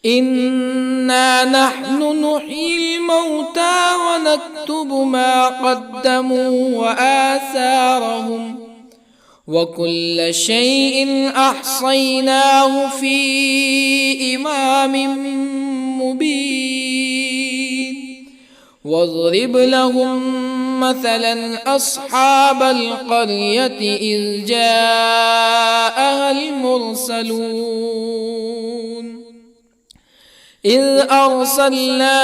إنا نحن نحيي الموتى ونكتب ما قدموا وآثارهم وكل شيء أحصيناه في إمام مبين واضرب لهم مثلا أصحاب القرية إذ جاءها المرسلون إذ أرسلنا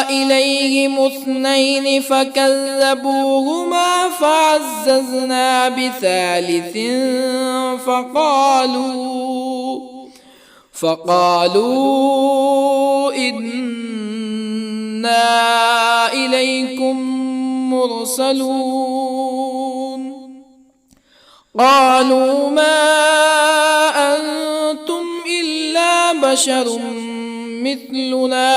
إليهم اثنين فكذبوهما فعززنا بثالث فقالوا إنا إليكم مرسلون قالوا ما أنتم إلا بشر مثلنا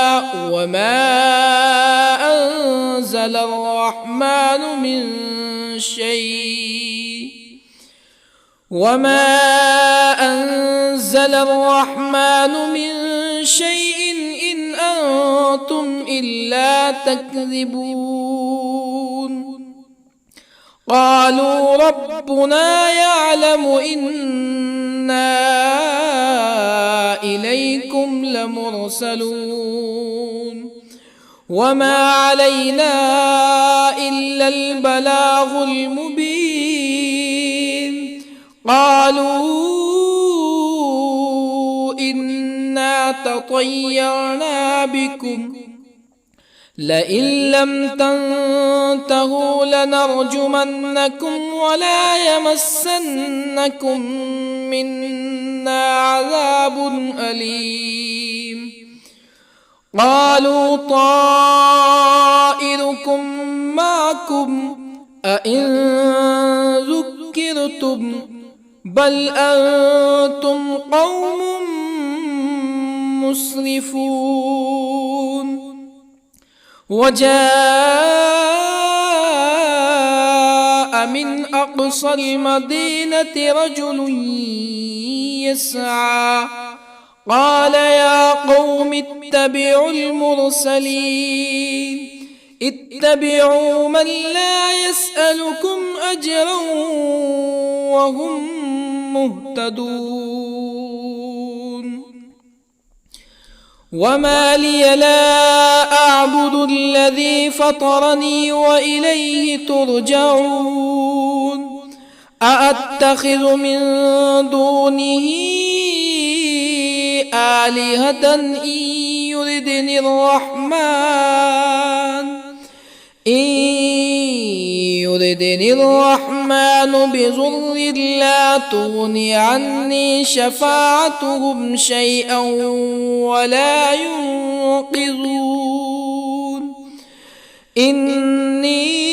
وما أنزل الرحمن من شيء إن أنتم إلا تكذبون قالوا ربنا يعلم إنا إليكم لمرسلون وما علينا إلا البلاغ المبين قالوا إنا تطيرنا بكم لئن لم تنتهوا فعلتموه لنرجمنكم ولا يمسنكم منا عذاب أليم. قالوا طائركم معكم أئن ذكرتم بل أنتم قوم مسرفون. وجاء من أقصى المدينة رجل يسعى قال يا قوم اتبعوا المرسلين اتبعوا من لا يسألكم أجرا وهم مهتدون. وما لي لا أعبد الذي فطرني وإليه ترجعون. أأتخذ من دونه آلهة إن يردني الرحمن بضر لا تغني عني شفاعتهم شيئا ولا ينقذون. إني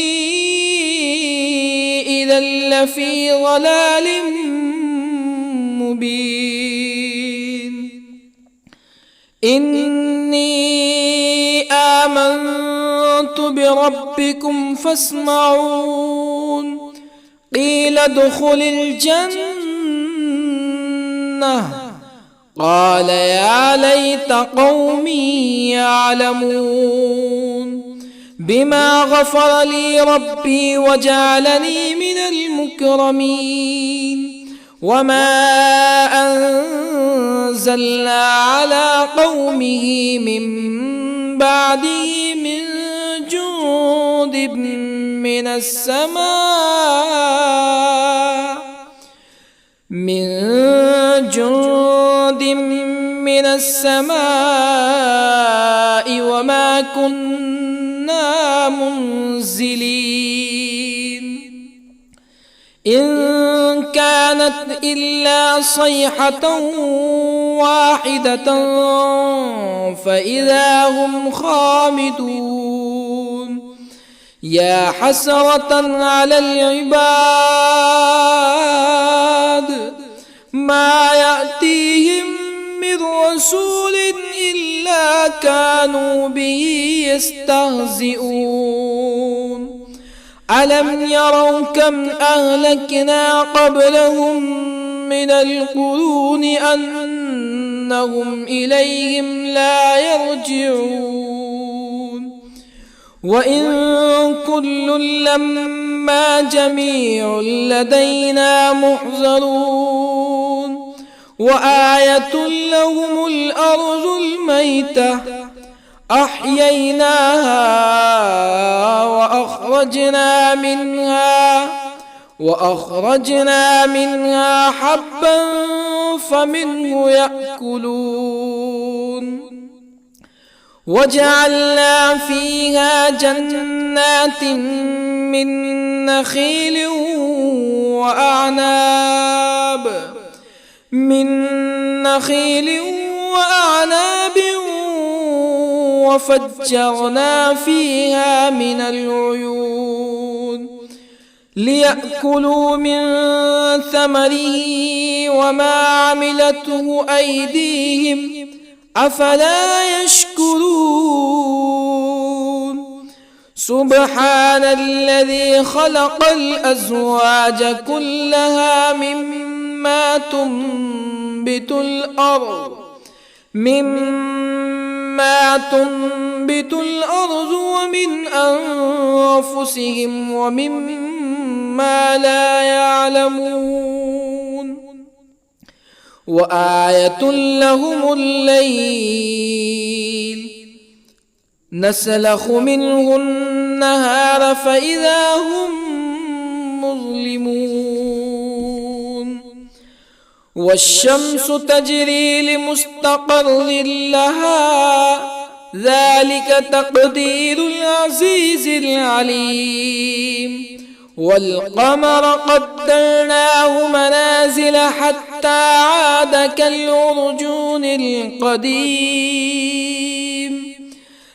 إذا لفي ضلال مبين. إني آمنت بربكم فاسمعون. قيل ادخل الجنة قال يا ليت قومي يعلمون بما غفر لي ربي وجعلني من المكرمين. وما أنزلنا على قومه من بعده من جند من السماء وما كنا منزلين. إن كانت إلا صيحة واحدة فإذا هم خامدون. يا حسرة على العباد ما يأتيهم من رسول إلا كانوا به يستهزئون. ألم يروا كم أهلكنا قبلهم من القرون أنهم إليهم لا يرجعون. وإن كل لما جميع لدينا محضرون. وآية لهم الأرض الميتة أحييناها وأخرجنا منها حبا فمنه يأكلون. وجعلنا فيها جنات من نخيل وأعناب وفجرنا فيها من العيون ليأكلوا من ثمره وما عملته أيديهم أفلا يشكرون. سبحان الذي خلق الأزواج كلها مما تنبت الأرض ومن أنفسهم ومما لا يعلمون. وآية لهم الليل نسلخ منه النهار فإذا هم مظلمون. والشمس تجري لمستقر لها ذلك تقدير العزيز العليم. والقمر قدرناه منازل حتى عاد كالعرجون القديم.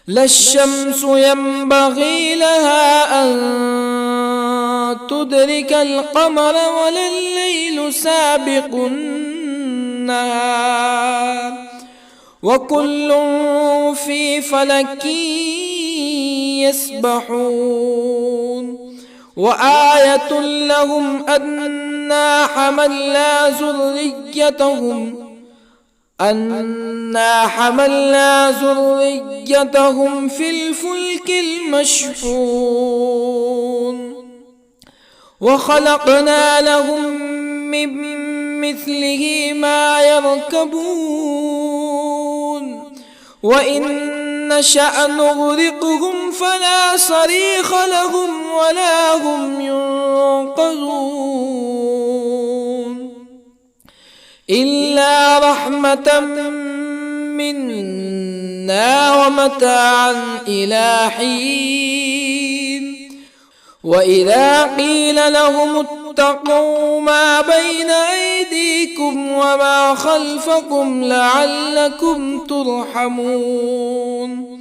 لا الشمس ينبغي لها أن تدرك القمر ولا الليل سابق النهار وكل في فلك يسبحون. وآية لهم أنا حملنا ذريتهم في الفلك المشحون وخلقنا لهم من مثله ما يركبون وإن نشأ نغرقهم فلا صريخ لهم ولا هم ينقذون إلا رحمة منا ومتاعا إلى حين. وإذا قيل لهم اتقوا ما بين أيديكم وما خلفكم لعلكم ترحمون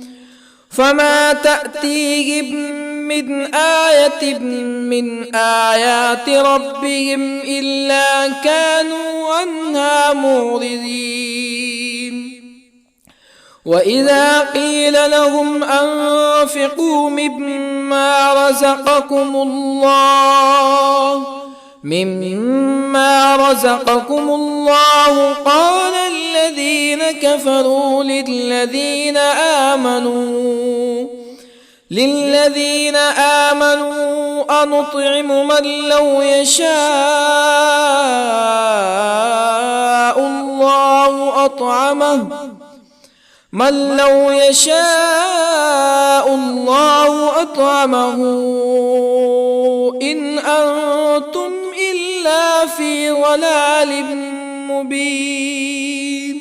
فما تأتيهم من آية من آيات ربهم إلا كانوا عنها معرضين. وإذا قيل لهم أنفقوا مما رزقكم الله قال الذين كفروا للذين آمنوا أنطعم من لو يشاء الله أطعمه إن أنتم إلا في ضلال مبين.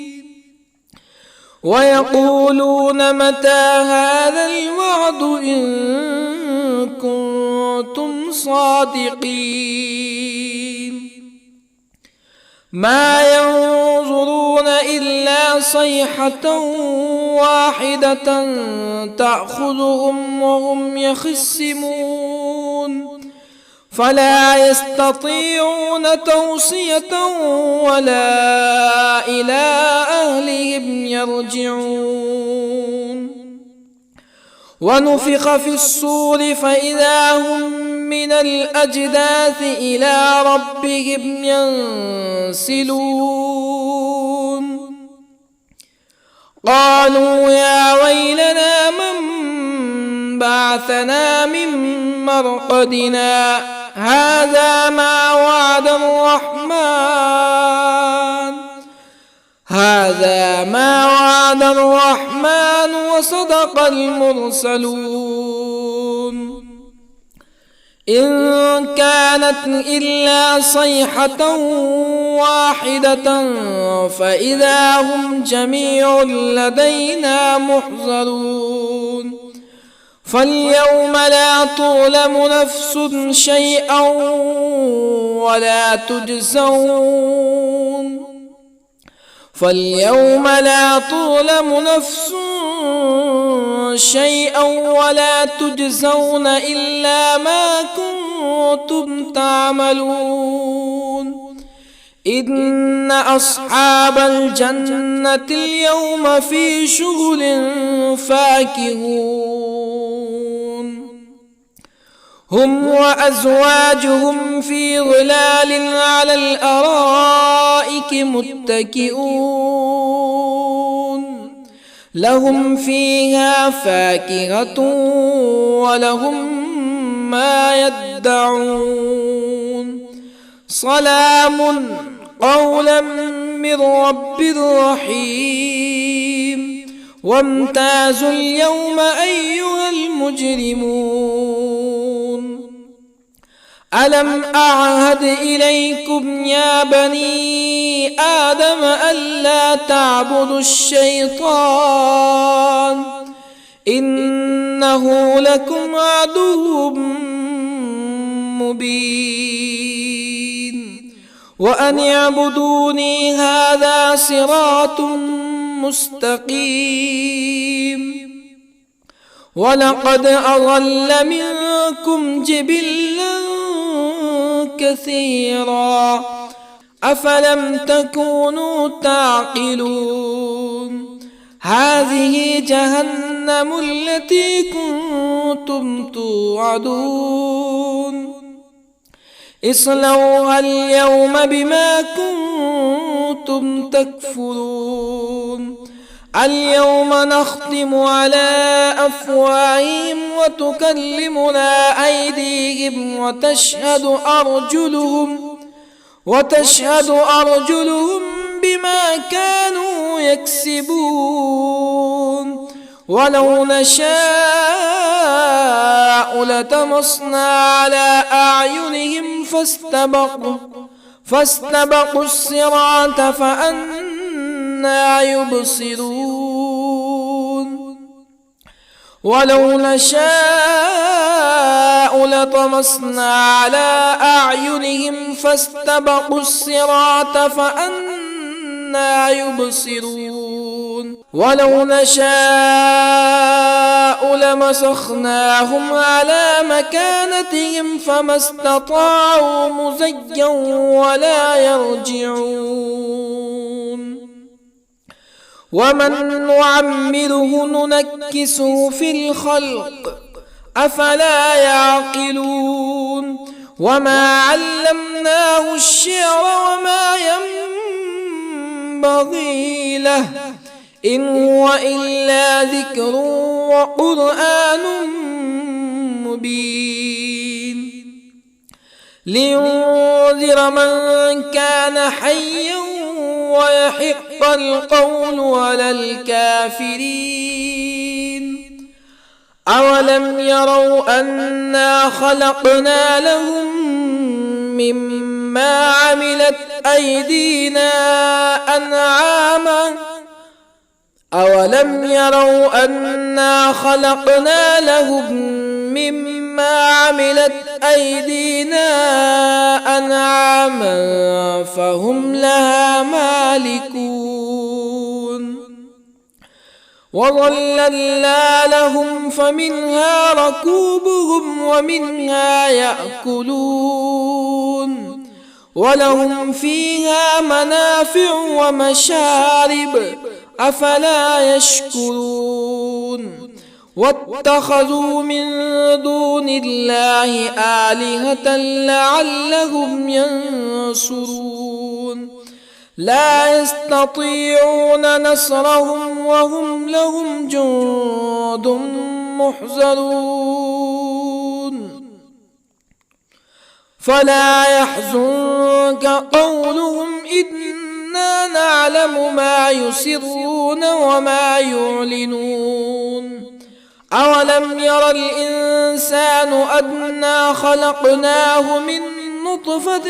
ويقولون متى هذا الوعد إن كنتم صادقين. ما ينظرون إلا صيحة واحدة تأخذهم وهم يخصمون فلا يستطيعون توصية ولا إلى أهلهم يرجعون. ونفخ في الصور فإذا هم من الأجداث إلى ربهم ينسلون. قالوا يا ويلنا من بعثنا من مرقدنا هذا ما وعد الرحمن وصدق المرسلون. إن كانت إلا صيحة واحدة فإذا هم جميع لدينا محضرون. فاليوم لا تظلم نفس شيئا ولا تجزون إلا ما كنتم تعملون. إن أصحاب الجنة اليوم في شغل فاكهون هم وأزواجهم في ظلال على الأرائك متكئون لهم فيها فاكهة ولهم ما يدعون. سلام قولا من رب رحيم. وامتازوا اليوم أيها المجرمون. ألم أعهد إليكم يا بني آدم ألا تعبدوا الشيطان إنه لكم عدو مبين وأن اعبدوني هذا صراط مستقيم ولقد أضل منكم جبلا كثيرا أفلم تكونوا تعقلون هذه جهنم التي كنتم توعدون اصلوها اليوم بما كنتم تكفرون اليوم نختم على أفواههم وتكلمنا أيديهم وتشهد أرجلهم بما كانوا يكسبون ولو نشاء لطمسنا على أعينهم فاستبقوا الصراط فأنى يبصرون ولو نشاء لطمسنا على أعينهم فاستبقوا الصراط فأنى يبصرون ولو نشاء لمسخناهم على مكانتهم فما استطاعوا مزيا ولا يرجعون ومن نعمره ننكسه في الخلق أفلا يعقلون وما علمناه الشعر وما ينبغي له إن هو إلا ذكر وقرآن مبين لينذر من كان حيا ويحق القول على الكافرين أولم يروا أنا خلقنا لهم مما عملت أيدينا أنعاما أولم يروا أنا خلقنا لهم مما عملت أيدينا أنعاما فهم لها مالكون وظللنا لهم فمنها ركوبهم ومنها يأكلون ولهم فيها منافع ومشارب أفلا يشكرون واتخذوا من دون الله آلهة لعلهم ينصرون لا يستطيعون نصرهم وهم لهم جند محضرون فلا يحزنك قولهم إنا نعلم ما يسرون وما يعلنون أولم ير الإنسان أنا خلقناه من نطفة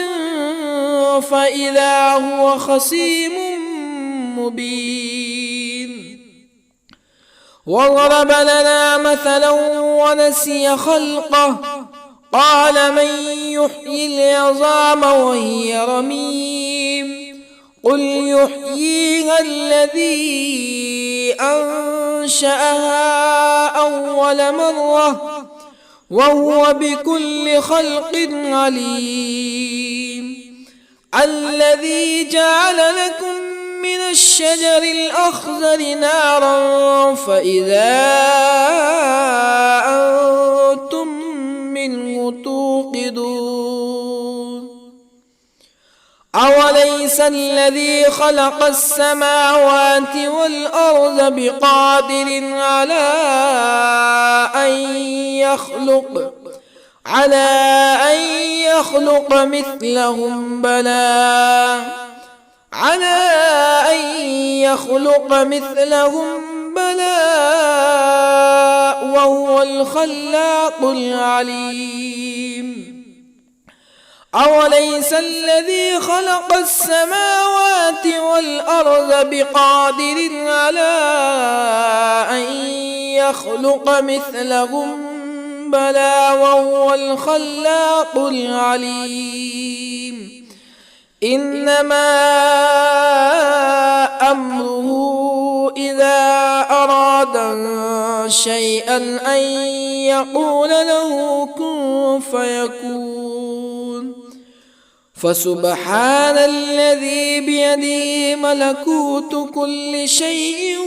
فإذا هو خصيم مبين وضرب لنا مثلا ونسي خلقه قال من يحيي العظام وهي رميم قل يحييها الذي أنشأها أول مرة وهو بكل خلق عليم الذي جعل لكم من الشجر الأخضر نارا فإذا أنتم منه توقدون أوليس الذي خلق السماوات والأرض بقادر على أن يخلق مثلهم بلى وهو الخلاق العليم أوليس الذي خلق السماوات والأرض بقادر على أن يخلق مثلهم بلى وهو الخلاق العليم إنما أمره إذا أراد شيئا أن يقول له كن فيكون فسبحان الذي بيده ملكوت كل شيء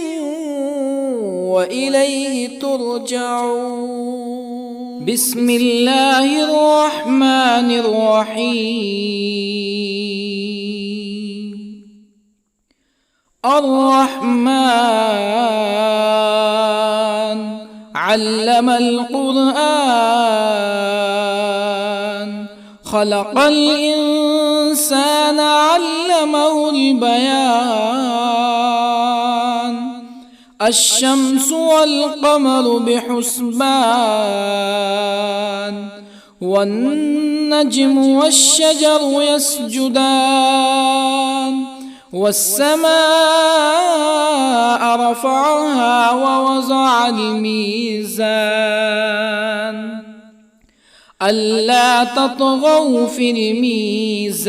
وإليه ترجعون. بسم الله الرحمن الرحيم. الرحمن علم القرآن خلق الإنسان علمه البيان الشمس والقمر بحسبان والنجم والشجر يسجدان والسماء رفعها ووضع الميزان ألا تطغوا في الميزان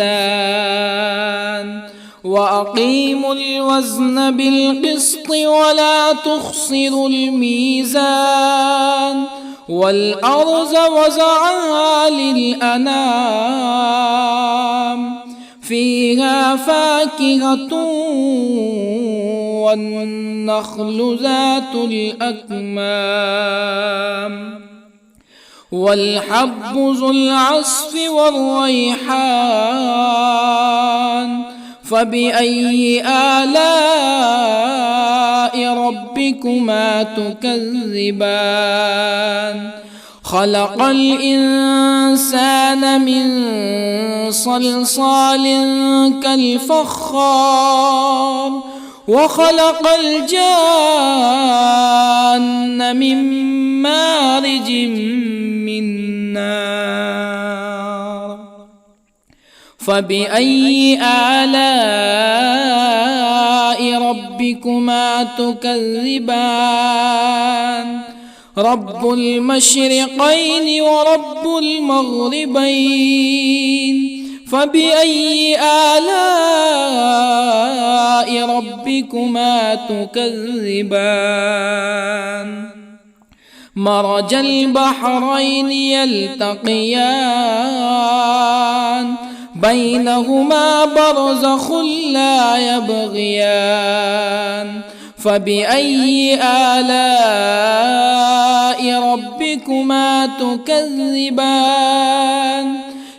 وأقيموا الوزن بالقسط ولا تخسروا الميزان والأرض وضعها للأنام فيها فاكهة والنخل ذات الأكمام والحب ذو العصف والريحان فبأي آلاء ربكما تكذبان خلق الإنسان من صلصال كالفخار وخلق الجان من مارج من نار فبأي آلاء ربكما تكذبان رب المشرقين ورب المغربين فبأي آلاء ربكما تكذبان مرج البحرين يلتقيان بينهما برزخ لا يبغيان فبأي آلاء ربكما تكذبان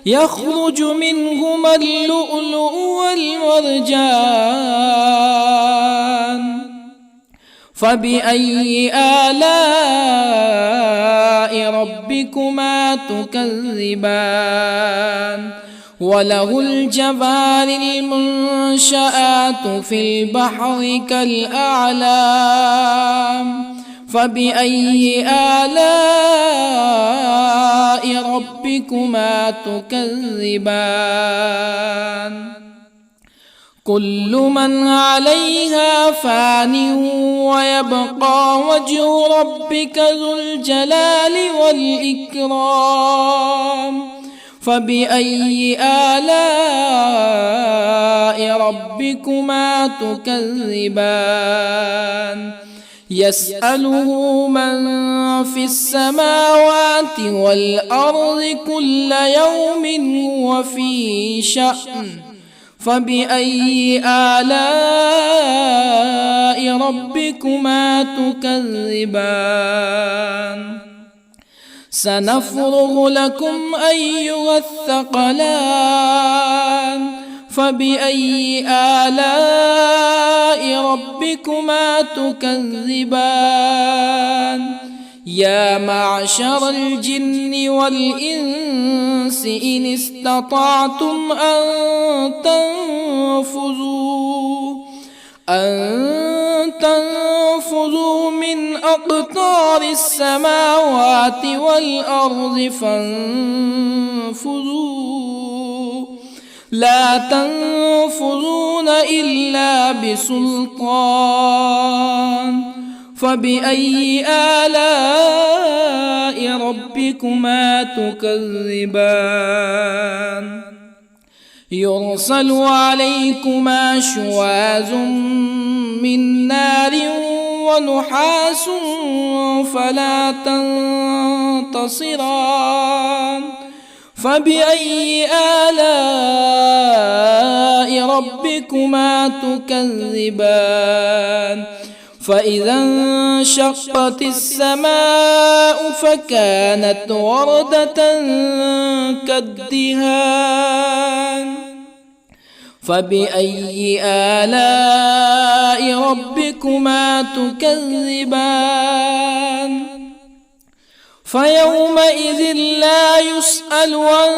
يخرج منهما اللؤلؤ والمرجان فبأي آلاء ربكما تكذبان وله الجوار المنشآت في البحر كالأعلام فبأي آلاء ربكما تكذبان كل من عليها فان ويبقى وجه ربك ذو الجلال والإكرام فبأي آلاء ربكما تكذبان يسأله من في السماوات والأرض كل يوم هو في شأن فبأي آلاء ربكما تكذبان سنفرغ لكم أيها الثقلان فبأي آلاء ربكما تكذبان يا معشر الجن والإنس إن استطعتم أن تنفذوا من أقطار السماوات والأرض فانفذوا لا تنفذون إلا بسلطان فبأي آلاء ربكما تكذبان يرسل عليكما شواظ من نار ونحاس فلا تنتصران فبأي آلاء ربكما تكذبان فإذا انشقت السماء فكانت وردة كالدهان فبأي آلاء ربكما تكذبان فيومئذ لا يسأل عن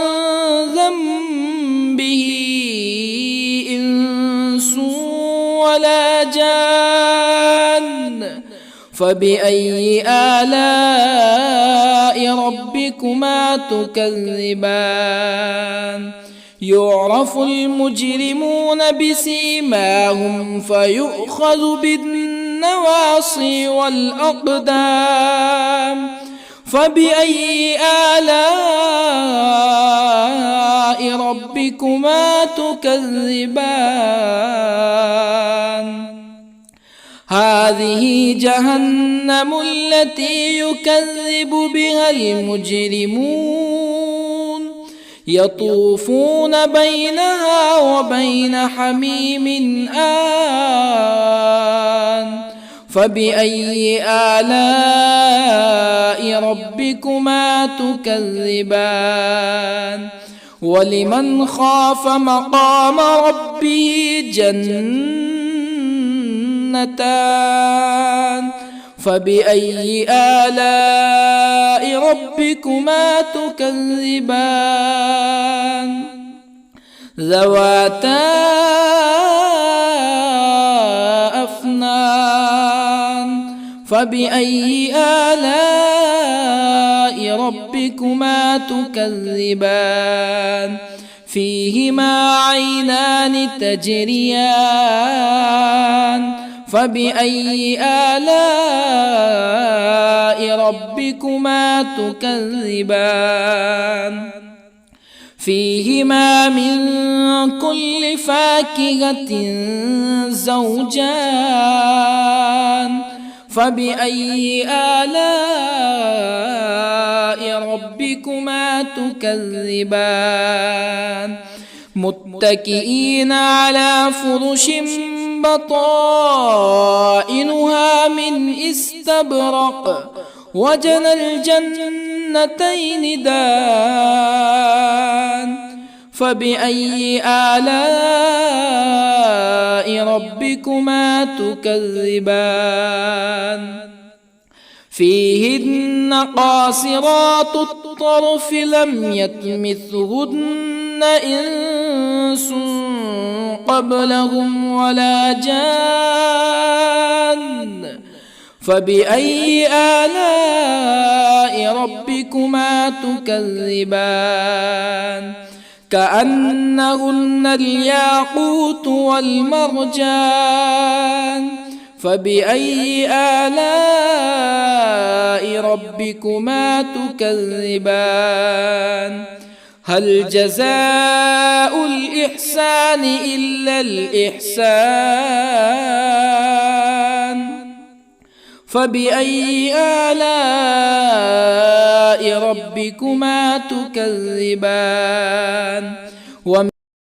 ذنبه إنس ولا جان فبأي آلاء ربكما تكذبان يعرف المجرمون بسيماهم فيؤخذ بالنواصي والأقدام فبأي آلاء ربكما تكذبان هذه جهنم التي يكذب بها المجرمون يطوفون بينها وبين حميم آن فبأي آلاء ربكما تكذبان ولمن خاف مقام ربه جنتان فبأي آلاء ربكما تكذبان ذواتا أفنان فبأي آلاء ربكما تكذبان فيهما عينان تجريان فبأي آلاء ربكما تكذبان فيهما من كل فاكهة زوجان فبأي آلاء ربكما تكذبان متكئين على فرش بطائنها من استبرق وجنى الجنتين دان فبأي آلاء ربكما تكذبان فيهن قاصرات الطرف لم يطمثهن إنس قبلهم ولا جان فبأي آلاء ربكما تكذبان كأنهن الياقوت والمرجان فبأي آلاء ربكما تكذبان هل جزاء الإحسان إلا الإحسان فبأي آلاء ربكما تكذبان